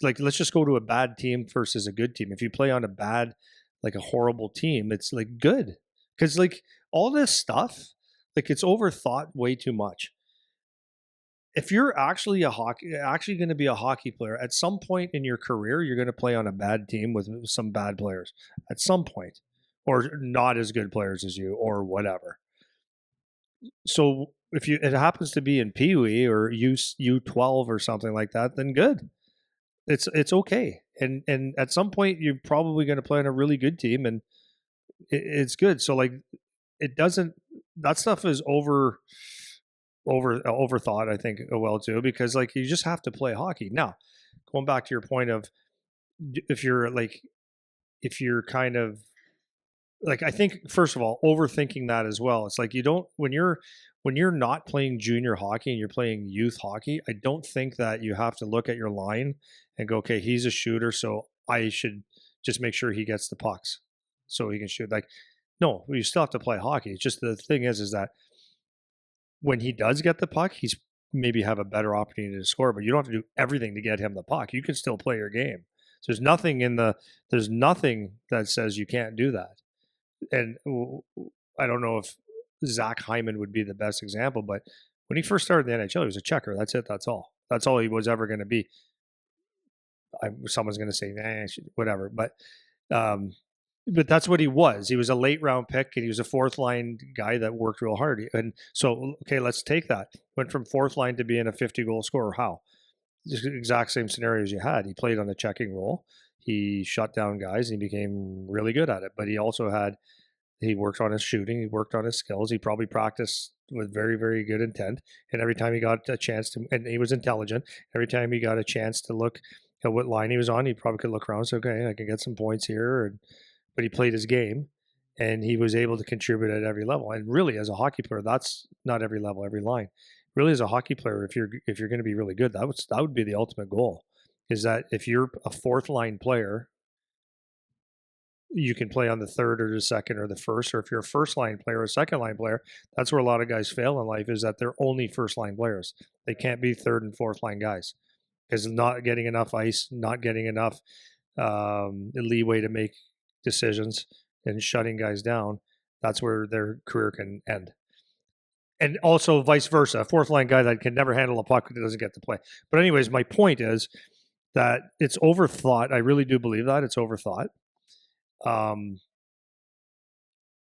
S2: let's just go to a bad team versus a good team. If you play on a bad, like a horrible team, it's like good because like all this stuff, like it's overthought way too much. If you're actually going to be a hockey player at some point in your career, you're going to play on a bad team with some bad players at some point, or not as good players as you, or whatever. So if it happens to be in Pee Wee or U12 or something like that, then good. It's okay. And at some point, you're probably going to play on a really good team, and it's good. So like, it doesn't. That stuff is overthought, I think, well too, because like you just have to play hockey. Now, going back to your point of if you're kind of like, I think first of all, overthinking that as well. It's like you don't when you're not playing junior hockey and you're playing youth hockey, I don't think that you have to look at your line and go, okay, he's a shooter, so I should just make sure he gets the pucks so he can shoot. Like, no, you still have to play hockey. It's just the thing is that when he does get the puck, he's maybe have a better opportunity to score, but you don't have to do everything to get him the puck. You can still play your game. So there's nothing that says you can't do that. And I don't know if Zach Hyman would be the best example, but when he first started in the NHL, he was a checker. That's it. That's all. That's all he was ever going to be. Someone's going to say, whatever. But that's what he was. He was a late round pick, and he was a fourth line guy that worked real hard. And so, okay, let's take that. Went from fourth line to being a 50-goal scorer. How? Just the exact same scenarios you had. He played on the checking role. He shut down guys, and he became really good at it. But he worked on his shooting. He worked on his skills. He probably practiced with very, very good intent. And every time he got a chance to, and he was intelligent, every time he got a chance to look at what line he was on, he probably could look around and say, okay, I can get some points here. But he played his game, and he was able to contribute at every level. And really, as a hockey player, that's not every level, every line. Really, as a hockey player, if you're going to be really good, that would be the ultimate goal. Is that if you're a fourth line player, you can play on the third or the second or the first, or if you're a first line player or a second line player, that's where a lot of guys fail in life, is that they're only first line players. They can't be third and fourth line guys because not getting enough ice, not getting enough leeway to make decisions and shutting guys down. That's where their career can end. and also vice versa. A fourth line guy that can never handle a puck doesn't get to play. But anyways, my point is that it's overthought. I really do believe that it's overthought.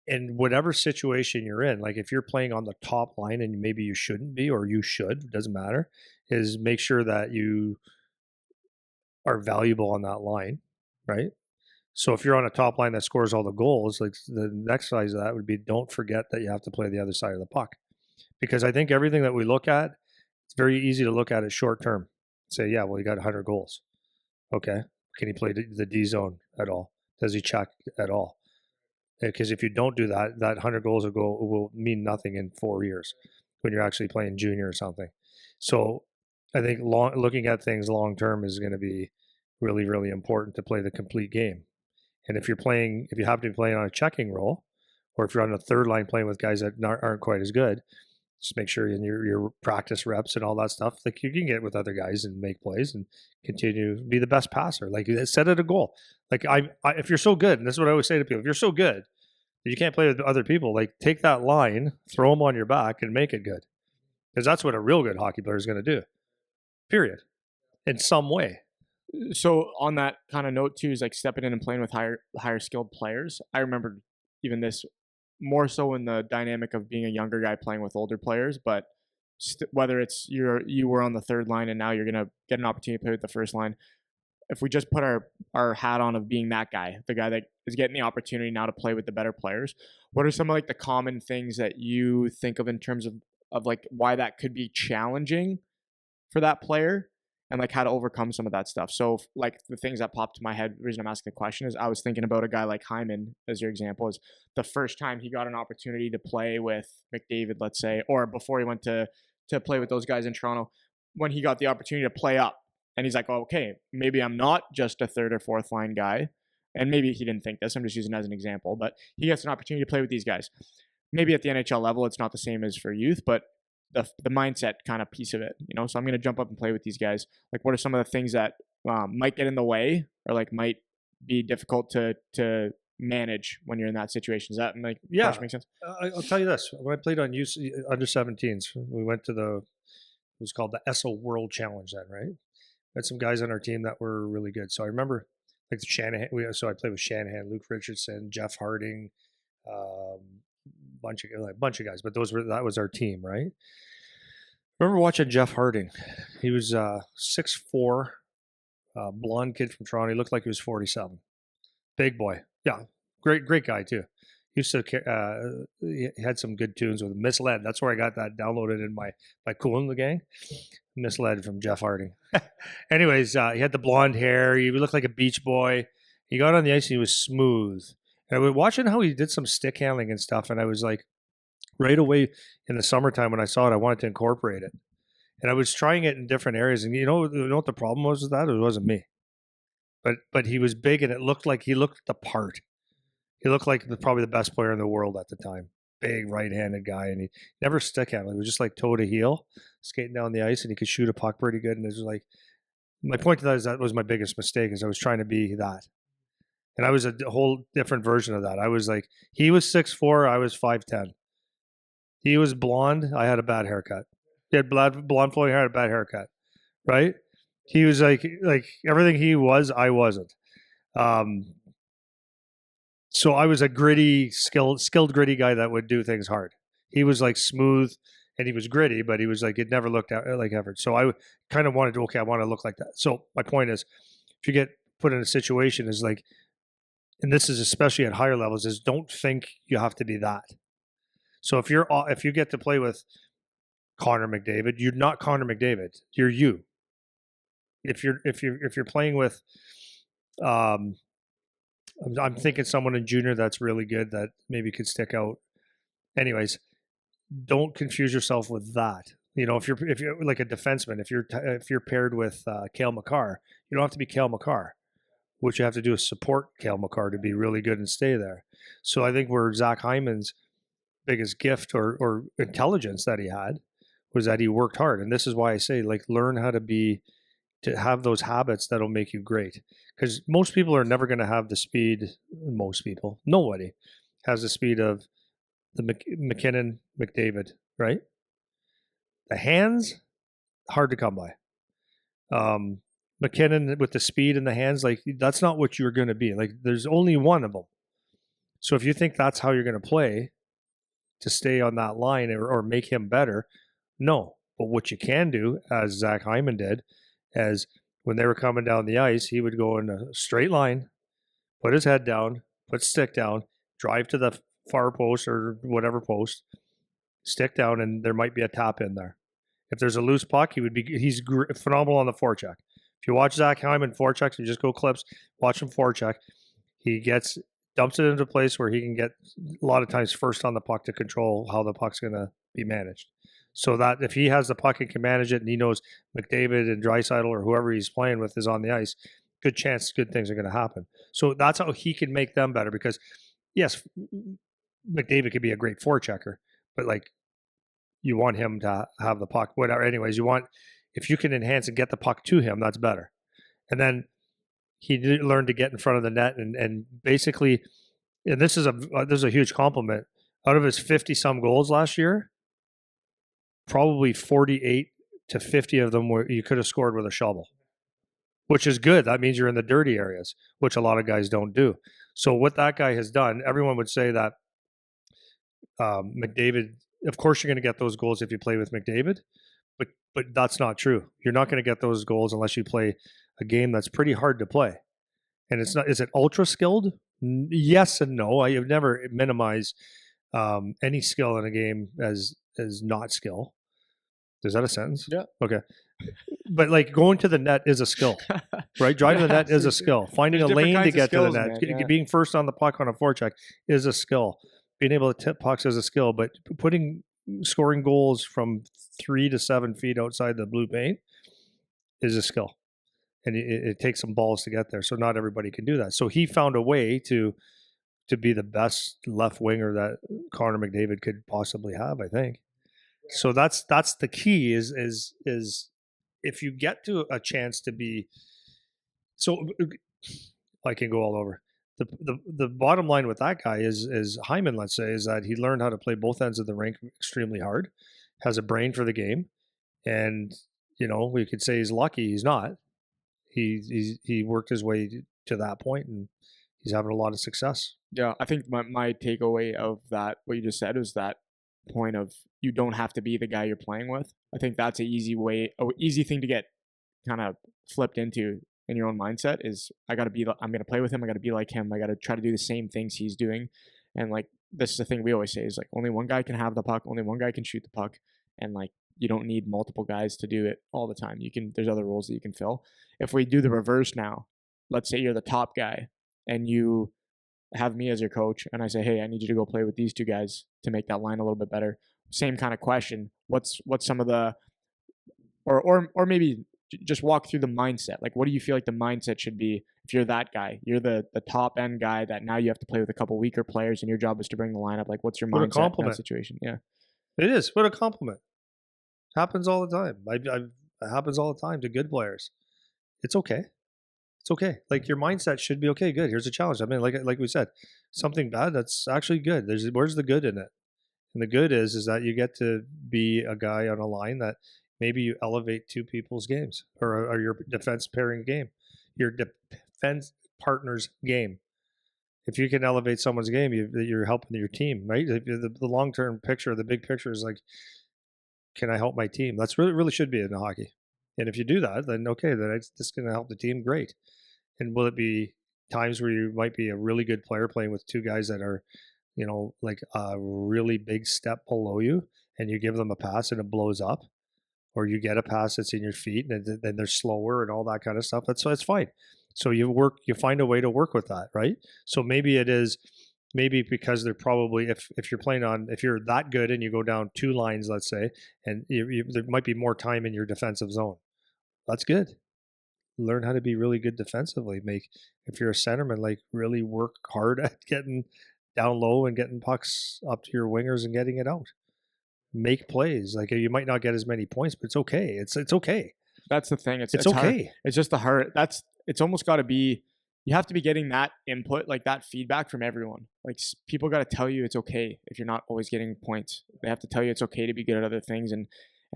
S2: In whatever situation you're in, like if you're playing on the top line and maybe you shouldn't be, or you should, it doesn't matter, is make sure that you are valuable on that line, right? So if you're on a top line that scores all the goals, like the next size of that would be, don't forget that you have to play the other side of the puck. Because I think everything that we look at, it's very easy to look at it short term. Say, yeah, well, he got 100 goals. Okay. Can he play the D zone at all? Does he check at all? Because if you don't do that, that 100 goals will mean nothing in 4 years when you're actually playing junior or something. So I think looking at things long term is going to be really, really important to play the complete game. And if you have to be playing on a checking role, or if you're on the third line playing with guys that aren't quite as good, just make sure in your practice reps and all that stuff, like you can get with other guys and make plays and continue to be the best passer. Like set it a goal. Like if you're so good, and this is what I always say to people, if you're so good that you can't play with other people, like take that line, throw them on your back, and make it good. Because that's what a real good hockey player is going to do. Period. In some way.
S1: So on that kind of note too, is like stepping in and playing with higher skilled players. I remember even this more so in the dynamic of being a younger guy playing with older players, but whether it's you were on the third line and now you're gonna get an opportunity to play with the first line. If we just put our hat on of being that guy, the guy that is getting the opportunity now to play with the better players, what are some of like the common things that you think of in terms of like why that could be challenging for that player? And like how to overcome some of that stuff. So like the things that popped to my head, the reason I'm asking the question is I was thinking about a guy like Hyman as your example, is the first time he got an opportunity to play with McDavid, let's say, or before he went to play with those guys in Toronto, when he got the opportunity to play up. And he's like, oh, okay, maybe I'm not just a third or fourth line guy. And maybe he didn't think this. I'm just using it as an example. But he gets an opportunity to play with these guys. Maybe at the NHL level, it's not the same as for youth, but the mindset kind of piece of it, you know. So I'm going to jump up and play with these guys. Like, what are some of the things that might get in the way, or like might be difficult to manage when you're in that situation? Does that make sense?
S2: I'll tell you this: when I played on under 17s, we went to it was called the ESO World Challenge then, right? We had some guys on our team that were really good. So I remember like the Shanahan. So I played with Shanahan, Luke Richardson, Jeff Harding, bunch of guys, but that was our team, right? I remember watching Jeff Harding. He was 6'4", blonde kid from Toronto. He looked like he was 47. Big boy. Yeah, great guy too. He used to he had some good tunes with Misled. That's where I got that downloaded in my Cool in the Gang. Misled from Jeff Harding. Anyways, he had the blonde hair. He looked like a beach boy. He got on the ice and he was smooth. And I was watching how he did some stick handling and stuff, and I was like, right away in the summertime when I saw it, I wanted to incorporate it. And I was trying it in different areas, and you know what the problem was with that? It wasn't me. But he was big, and it looked like he looked the part. He looked like probably the best player in the world at the time. Big right-handed guy, and he never stick handled. He was just like toe to heel, skating down the ice, and he could shoot a puck pretty good. And it was like, my point to that is that was my biggest mistake, is I was trying to be that. And I was a whole different version of that. I was like, he was 6'4", I was 5'10". He was blonde, I had a bad haircut. He had blonde flowing hair, I had a bad haircut, right? He was like everything he was, I wasn't. So I was a gritty, skilled gritty guy that would do things hard. He was like smooth, and he was gritty, but he was like, it never looked like effort. So I kind of wanted to, I want to look like that. So my point is, if you get put in a situation, is like, and this is especially at higher levels, is don't think you have to be that. So if you get to play with Connor McDavid, you're not Connor McDavid. You're you. If you're playing with, I'm thinking someone in junior that's really good that maybe could stick out. Anyways, don't confuse yourself with that. You know, if you're like a defenseman, if you're paired with Cale Makar, you don't have to be Cale Makar. What you have to do is support Cale Makar to be really good and stay there. So I think where Zach Hyman's biggest gift or intelligence that he had was that he worked hard. And this is why I say, like, learn how to have those habits that'll make you great. Because most people are never going to have the speed. Nobody has the speed of the McKinnon, McDavid, right? The hands, hard to come by. McKinnon with the speed in the hands, like that's not what you're going to be. Like there's only one of them. So if you think that's how you're going to play to stay on that line or make him better, no. But what you can do, as Zach Hyman did, as when they were coming down the ice, he would go in a straight line, put his head down, put stick down, drive to the far post or whatever post, stick down, and there might be a tap in there. If there's a loose puck, he's phenomenal on the forecheck. If you watch Zach Hyman forechecks, you just go clips, watch him forecheck. He dumps it into a place where he can get a lot of times first on the puck to control how the puck's going to be managed. So that if he has the puck and can manage it, and he knows McDavid and Draisaitl or whoever he's playing with is on the ice, good chance good things are going to happen. So that's how he can make them better. Because yes, McDavid could be a great forechecker, but like you want him to have the puck. Whatever. Anyways, if you can enhance and get the puck to him, that's better. And then he learned to get in front of the net and basically, and this is a huge compliment. Out of his 50 some goals last year, probably 48 to 50 of them were you could have scored with a shovel, which is good. That means you're in the dirty areas, which a lot of guys don't do. So what that guy has done, everyone would say that McDavid, of course you're going to get those goals if you play with McDavid, but that's not true. You're not going to get those goals unless you play a game that's pretty hard to play. And it's not, is it ultra skilled? Yes and no. I have never minimized any skill in a game as not skill. Is that a sentence?
S1: Yeah.
S2: Okay. But like going to the net is a skill, right? Driving the net is a skill. Finding a lane to get to the net, being first on the puck on a forecheck is a skill. Being able to tip pucks is a skill, but scoring goals from 3 to 7 feet outside the blue paint is a skill. And it takes some balls to get there. So not everybody can do that. So he found a way to be the best left winger that Connor McDavid could possibly have, I think. So that's the key is if you get to a chance to be, so I can go all over. The bottom line with that guy is Hyman, let's say, is that he learned how to play both ends of the rink extremely hard, has a brain for the game, and we could say he's lucky. He's not. He worked his way to that point, and he's having a lot of success.
S1: Yeah, I think my takeaway of that, what you just said, was that point of you don't have to be the guy you're playing with. I think that's an easy thing to get kind of flipped into in your own mindset is I'm going to play with him. I got to be like him. I got to try to do the same things he's doing. And like, this is the thing we always say is like, only one guy can have the puck. Only one guy can shoot the puck. And like, you don't need multiple guys to do it all the time. There's other roles that you can fill. If we do the reverse now, let's say you're the top guy and you have me as your coach and I say, hey, I need you to go play with these two guys to make that line a little bit better. Same kind of question. What's some of the, or maybe just walk through the mindset. Like, what do you feel like the mindset should be if you're that guy? You're the top end guy that now you have to play with a couple weaker players and your job is to bring the lineup. Like, what's your mindset in that situation? Yeah.
S2: It is. What a compliment. Happens all the time. It happens all the time to good players. It's okay. It's okay. Like your mindset should be okay. Good. Here's a challenge. I mean, like we said, something bad that's actually good. Where's the good in it? And the good is that you get to be a guy on a line that maybe you elevate two people's games or your defense pairing game, your defense partner's game. If you can elevate someone's game, you're helping your team, right? The long-term picture, the big picture is like, can I help my team? That's really should be in hockey. And if you do that, then okay, then it's going to help the team. Great. And will it be times where you might be a really good player playing with two guys that are, like a really big step below you, and you give them a pass and it blows up, or you get a pass that's in your feet and then they're slower and all that kind of stuff. That's fine. So you find a way to work with that, right? So maybe because they're probably if you're that good and you go down two lines, let's say, and there might be more time in your defensive zone. That's good. Learn how to be really good defensively. If you're a centerman, like really work hard at getting down low and getting pucks up to your wingers and getting it out. Make plays. Like you might not get as many points, but it's okay. It's okay.
S1: That's the thing. It's
S2: okay.
S1: Hard. It's just the heart. It's almost got to be you have to be getting that input, like that feedback from everyone. Like people got to tell you it's okay if you're not always getting points. They have to tell you it's okay to be good at other things and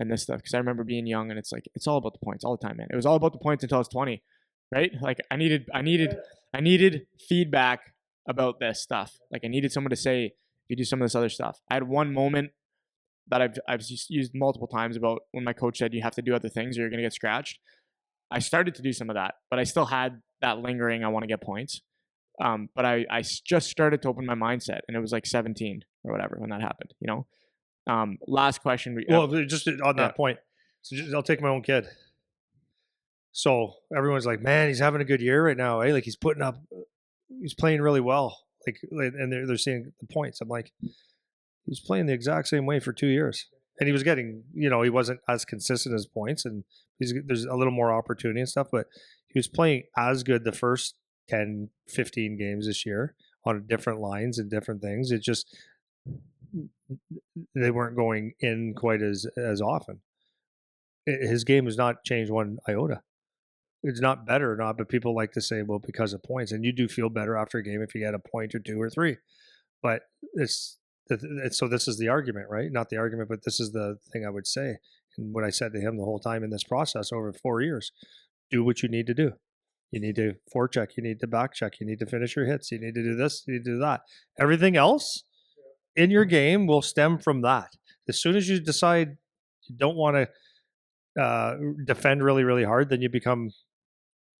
S1: this stuff. Because I remember being young and it's like it's all about the points all the time, man. It was all about the points until I was 20, right? Like I needed feedback about this stuff. Like I needed someone to say if you do some of this other stuff. I had one moment that I've used multiple times about when my coach said you have to do other things or you're gonna get scratched. I started to do some of that, but I still had that lingering. I want to get points. But I just started to open my mindset, and it was like 17 or whatever when that happened. Last question.
S2: Well, just on that
S1: yeah.
S2: point, so I'll take my own kid. So everyone's like, man, he's having a good year right now. Eh? Like he's playing really well. And they're seeing the points. I'm like, he's playing the exact same way for 2 years. And he was getting, he wasn't as consistent as points, and there's a little more opportunity and stuff, but he was playing as good the first 10, 15 games this year on different lines and different things. It just, they weren't going in quite as often. His game has not changed one iota. It's not better or not, but people like to say, well, because of points. And you do feel better after a game if you get a point or two or three. But so this is the argument, right? Not the argument, but this is the thing I would say. And what I said to him the whole time in this process over 4 years, do what you need to do. You need to forecheck. You need to back check. You need to finish your hits. You need to do this. You need to do that. Everything else in your game will stem from that. As soon as you decide you don't want to defend really, really hard, then you become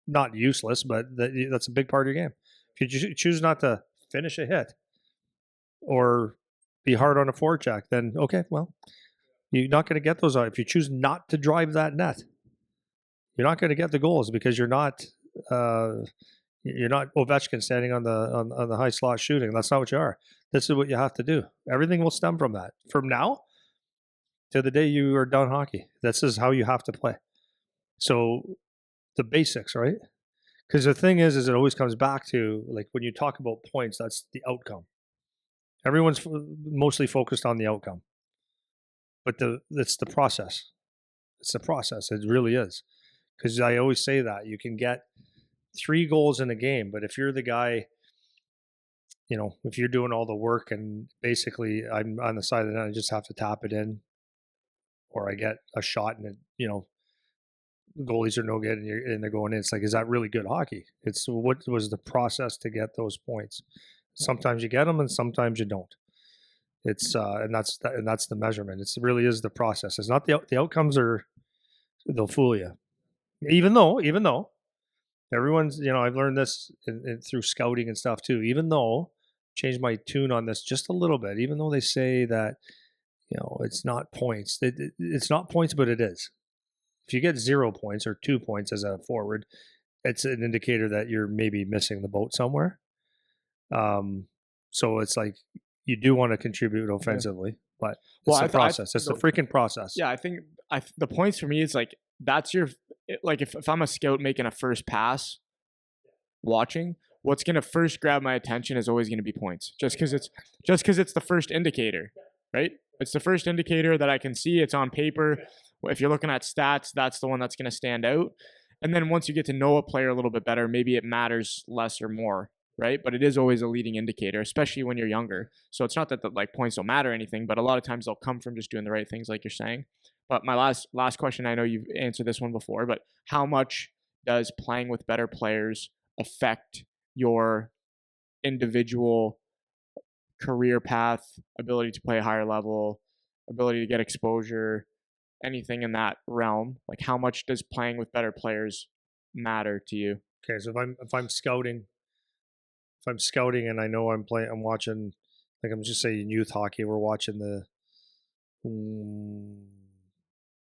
S2: not useless, but that's a big part of your game. If you choose not to finish a hit or be hard on a forecheck, then okay, well, you're not going to get those out. If you choose not to drive that net, you're not going to get the goals because you're not Ovechkin standing on the high slot shooting. That's not what you are. This is what you have to do. Everything will stem from that. From now to the day you are done hockey, this is how you have to play. So the basics, right? Because the thing is it always comes back to, like, when you talk about points, that's the outcome. Everyone's mostly focused on the outcome, but it's the process. It's the process. It really is. Because I always say that you can get 3 goals in a game, but if you're the guy, if you're doing all the work and basically I'm on the side of the net, I just have to tap it in, or I get a shot and goalies are no good and they're going in. It's like, is that really good hockey? It's what was the process to get those points? Sometimes you get them and sometimes you don't. It's and that's the measurement. It really is the process. It's not the outcomes they'll fool you. Even though everyone's, I've learned this through scouting and stuff too. Even though, change my tune on this just a little bit. Even though they say that, it's not points. It's not points, but it is. If you get 0 points or 2 points as a forward, it's an indicator that you're maybe missing the boat somewhere. So it's like you do want to contribute offensively, but it's the process. It's the freaking process.
S1: Yeah, I think the points for me is like that's like if I'm a scout making a first pass, watching, what's gonna first grab my attention is always gonna be points, just because it's the first indicator, right? It's the first indicator that I can see. It's on paper. If you're looking at stats, that's the one that's going to stand out. And then once you get to know a player a little bit better, maybe it matters less or more, right? But it is always a leading indicator, especially when you're younger. So it's not that the points don't matter or anything, but a lot of times they'll come from just doing the right things, like you're saying. But my last question, I know you've answered this one before, but how much does playing with better players affect your individual career path, ability to play a higher level, ability to get exposure, anything in that realm? Like, how much does playing with better players matter to you?
S2: Okay, so if I'm scouting and I know I'm watching, like, I'm just saying youth hockey, we're watching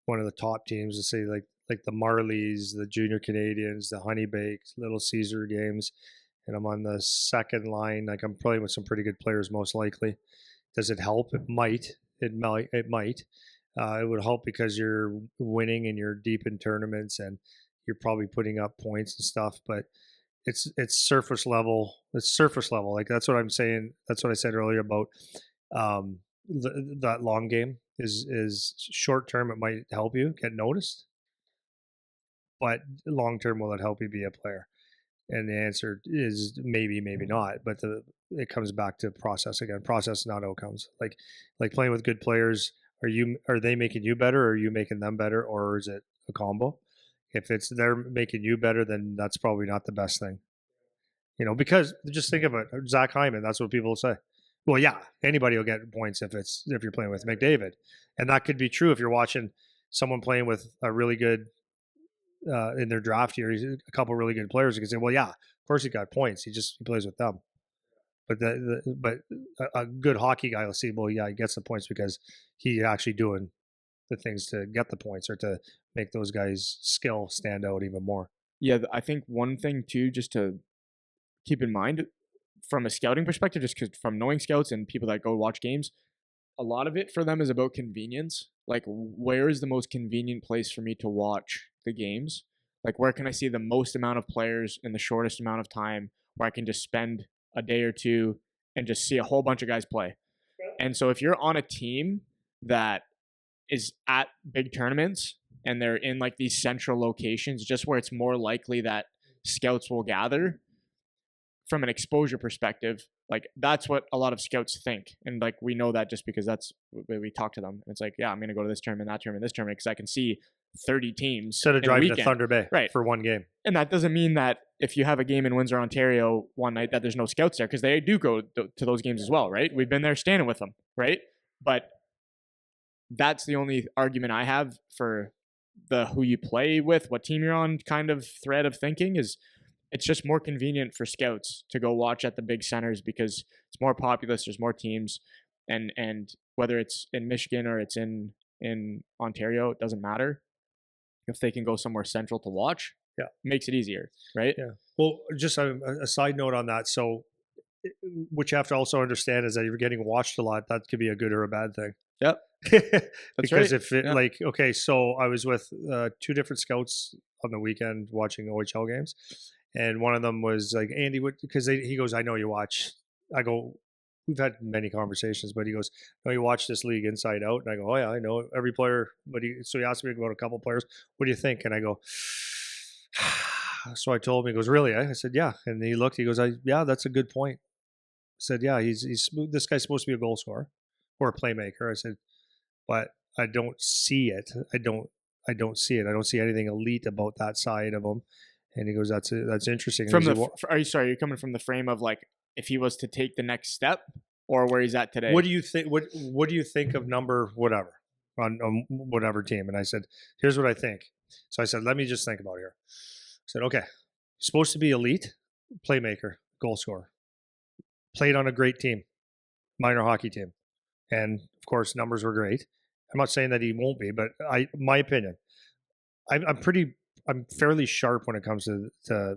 S2: one of the top teams, let's say like the Marlies, the Junior Canadians, the Honeybakes, Little Caesar games, and I'm on the second line, like I'm playing with some pretty good players most likely. Does it help? It might. It might. It would help because you're winning and you're deep in tournaments and you're probably putting up points and stuff, but it's surface level. It's surface level. Like, that's what I'm saying. That's what I said earlier about that long game is short term. It might help you get noticed, but long term, will it help you be a player? And the answer is maybe, maybe not. But it comes back to process again. Process, not outcomes. Like playing with good players. Are they making you better, or are you making them better, or is it a combo? If it's they're making you better, then that's probably not the best thing. Because just think of it, Zach Hyman. That's what people say. Well, yeah, anybody will get points if you're playing with McDavid, and that could be true if you're watching someone playing with a really good in their draft year, a couple really good players. You can say, well, yeah, of course he got points. He plays with them. But but a good hockey guy will see, well, yeah, he gets the points because he's actually doing the things to get the points or to make those guys' skill stand out even more.
S1: Yeah, I think one thing too, just to keep in mind from a scouting perspective, just because from knowing scouts and people that go watch games, a lot of it for them is about convenience. Like, where is the most convenient place for me to watch the games? Like, where can I see the most amount of players in the shortest amount of time where I can just spend a day or two and just see a whole bunch of guys play? And so if you're on a team that is at big tournaments and they're in like these central locations, just where it's more likely that scouts will gather, from an exposure perspective, like that's what a lot of scouts think. And like we know that just because that's we talk to them. It's like, yeah, I'm going to go to this tournament, that tournament, this tournament, because I can see 30 teams
S2: instead of driving to Thunder Bay
S1: right,
S2: for one game.
S1: And that doesn't mean that if you have a game in Windsor, Ontario one night that there's no scouts there, because they do go to those games as well, right? We've been there standing with them, right? But that's the only argument I have for the who you play with, what team you're on kind of thread of thinking is it's just more convenient for scouts to go watch at the big centers because it's more populous. There's more teams, and whether it's in Michigan or it's in Ontario, it doesn't matter. If they can go somewhere central to watch,
S2: yeah,
S1: it makes it easier, right?
S2: Yeah. Well, just a side note on that. So, what you have to also understand is that if you're getting watched a lot, that could be a good or a bad thing.
S1: Yep.
S2: Because if it like, okay, so I was with two different scouts on the weekend watching OHL games. And one of them was like, Andy, because he goes, I know you watch. I go, we've had many conversations, but he goes, no, you watch this league inside out. And I go, oh yeah, I know every player. So he asked me about a couple players. What do you think? And I go, so I told him, he goes, really? I said, yeah. And he looked, he goes, yeah, that's a good point. I said, yeah, he's this guy's supposed to be a goal scorer or a playmaker. I said, but I don't see it. I don't see it. I don't see anything elite about that side of him. And he goes, that's interesting.
S1: Are you sorry? You're coming from the frame of like if he was to take the next step, or where he's at today.
S2: What do you think? What do you think of number whatever on whatever team? And I said, here's what I think. So I said, let me just think about it here. I said, okay, supposed to be elite, playmaker, goal scorer, played on a great team, minor hockey team, and of course numbers were great. I'm not saying that he won't be, but my opinion, I'm fairly sharp when it comes to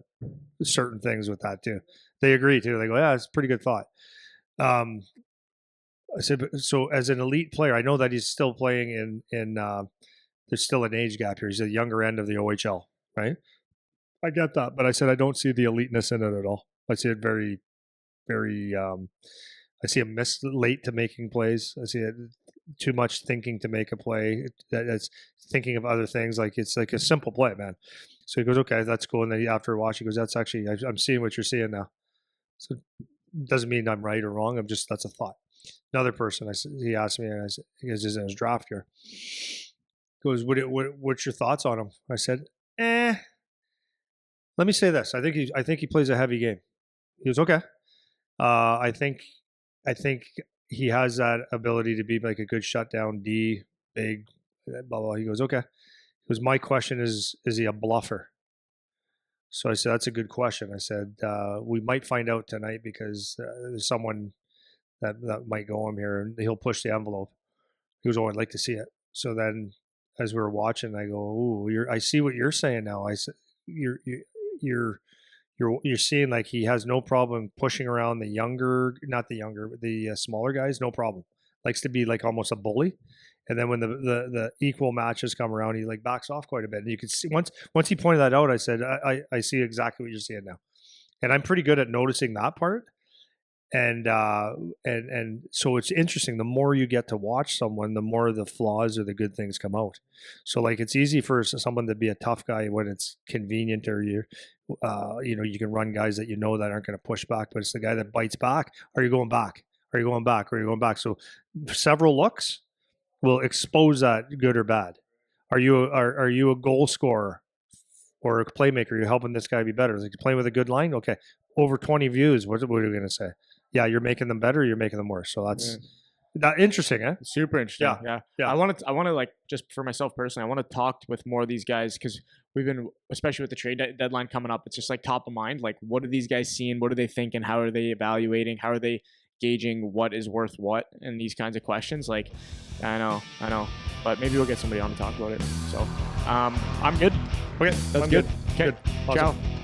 S2: certain things with that too. They agree too. They go, yeah, it's a pretty good thought. I said, so as an elite player, I know that he's still playing in there's still an age gap here. He's at the younger end of the OHL, right? I get that, but I said I don't see the eliteness in it at all. I see it very, very. I see him late to making plays. I see it too much thinking to make a play. That's thinking of other things. Like it's like a simple play, man. So he goes, okay, that's cool. And then after a watch, he goes, that's actually, I'm seeing what you're seeing now. So it doesn't mean I'm right or wrong. That's a thought. Another person, he asked me, and I said, he goes, in his draft here. He goes, what's your thoughts on him? I said, let me say this. I think he plays a heavy game. He goes, okay. I think he has that ability to be like a good shutdown D, big, blah, blah. He goes, okay. He goes, my question is he a bluffer? So I said, that's a good question. I said, we might find out tonight because there's someone that might go him here and he'll push the envelope. He goes, oh, I'd like to see it. So then as we were watching, I go, ooh, I see what you're saying now. I said, you're seeing like he has no problem pushing around the smaller guys, no problem. Likes to be like almost a bully. And then when the equal matches come around, he like backs off quite a bit. And you could see once he pointed that out, I said, I see exactly what you're seeing now. And I'm pretty good at noticing that part. And so it's interesting. The more you get to watch someone, the more the flaws or the good things come out. So like it's easy for someone to be a tough guy when it's convenient, or you you can run guys that that aren't going to push back, but it's the guy that bites back. Are you going back? Are you going back? Are you going back? So several looks will expose that, good or bad. Are you a goal scorer or a playmaker? You're helping this guy be better. Like, you're playing with a good line. Okay, over 20 views. What are we going to say? Yeah, you're making them better. You're making them worse. So that's that interesting, eh?
S1: Super interesting. Yeah. I want to like, just for myself personally, I want to talk with more of these guys, because we've been, especially with the trade deadline coming up, it's just like top of mind. Like, what are these guys seeing? What are they thinking? How are they evaluating? How are they gauging what is worth what? And these kinds of questions. Like, I know, but maybe we'll get somebody on to talk about it. So, I'm good.
S2: Okay,
S1: that's
S2: I'm
S1: good. Okay,
S2: Good. Awesome.
S1: ciao.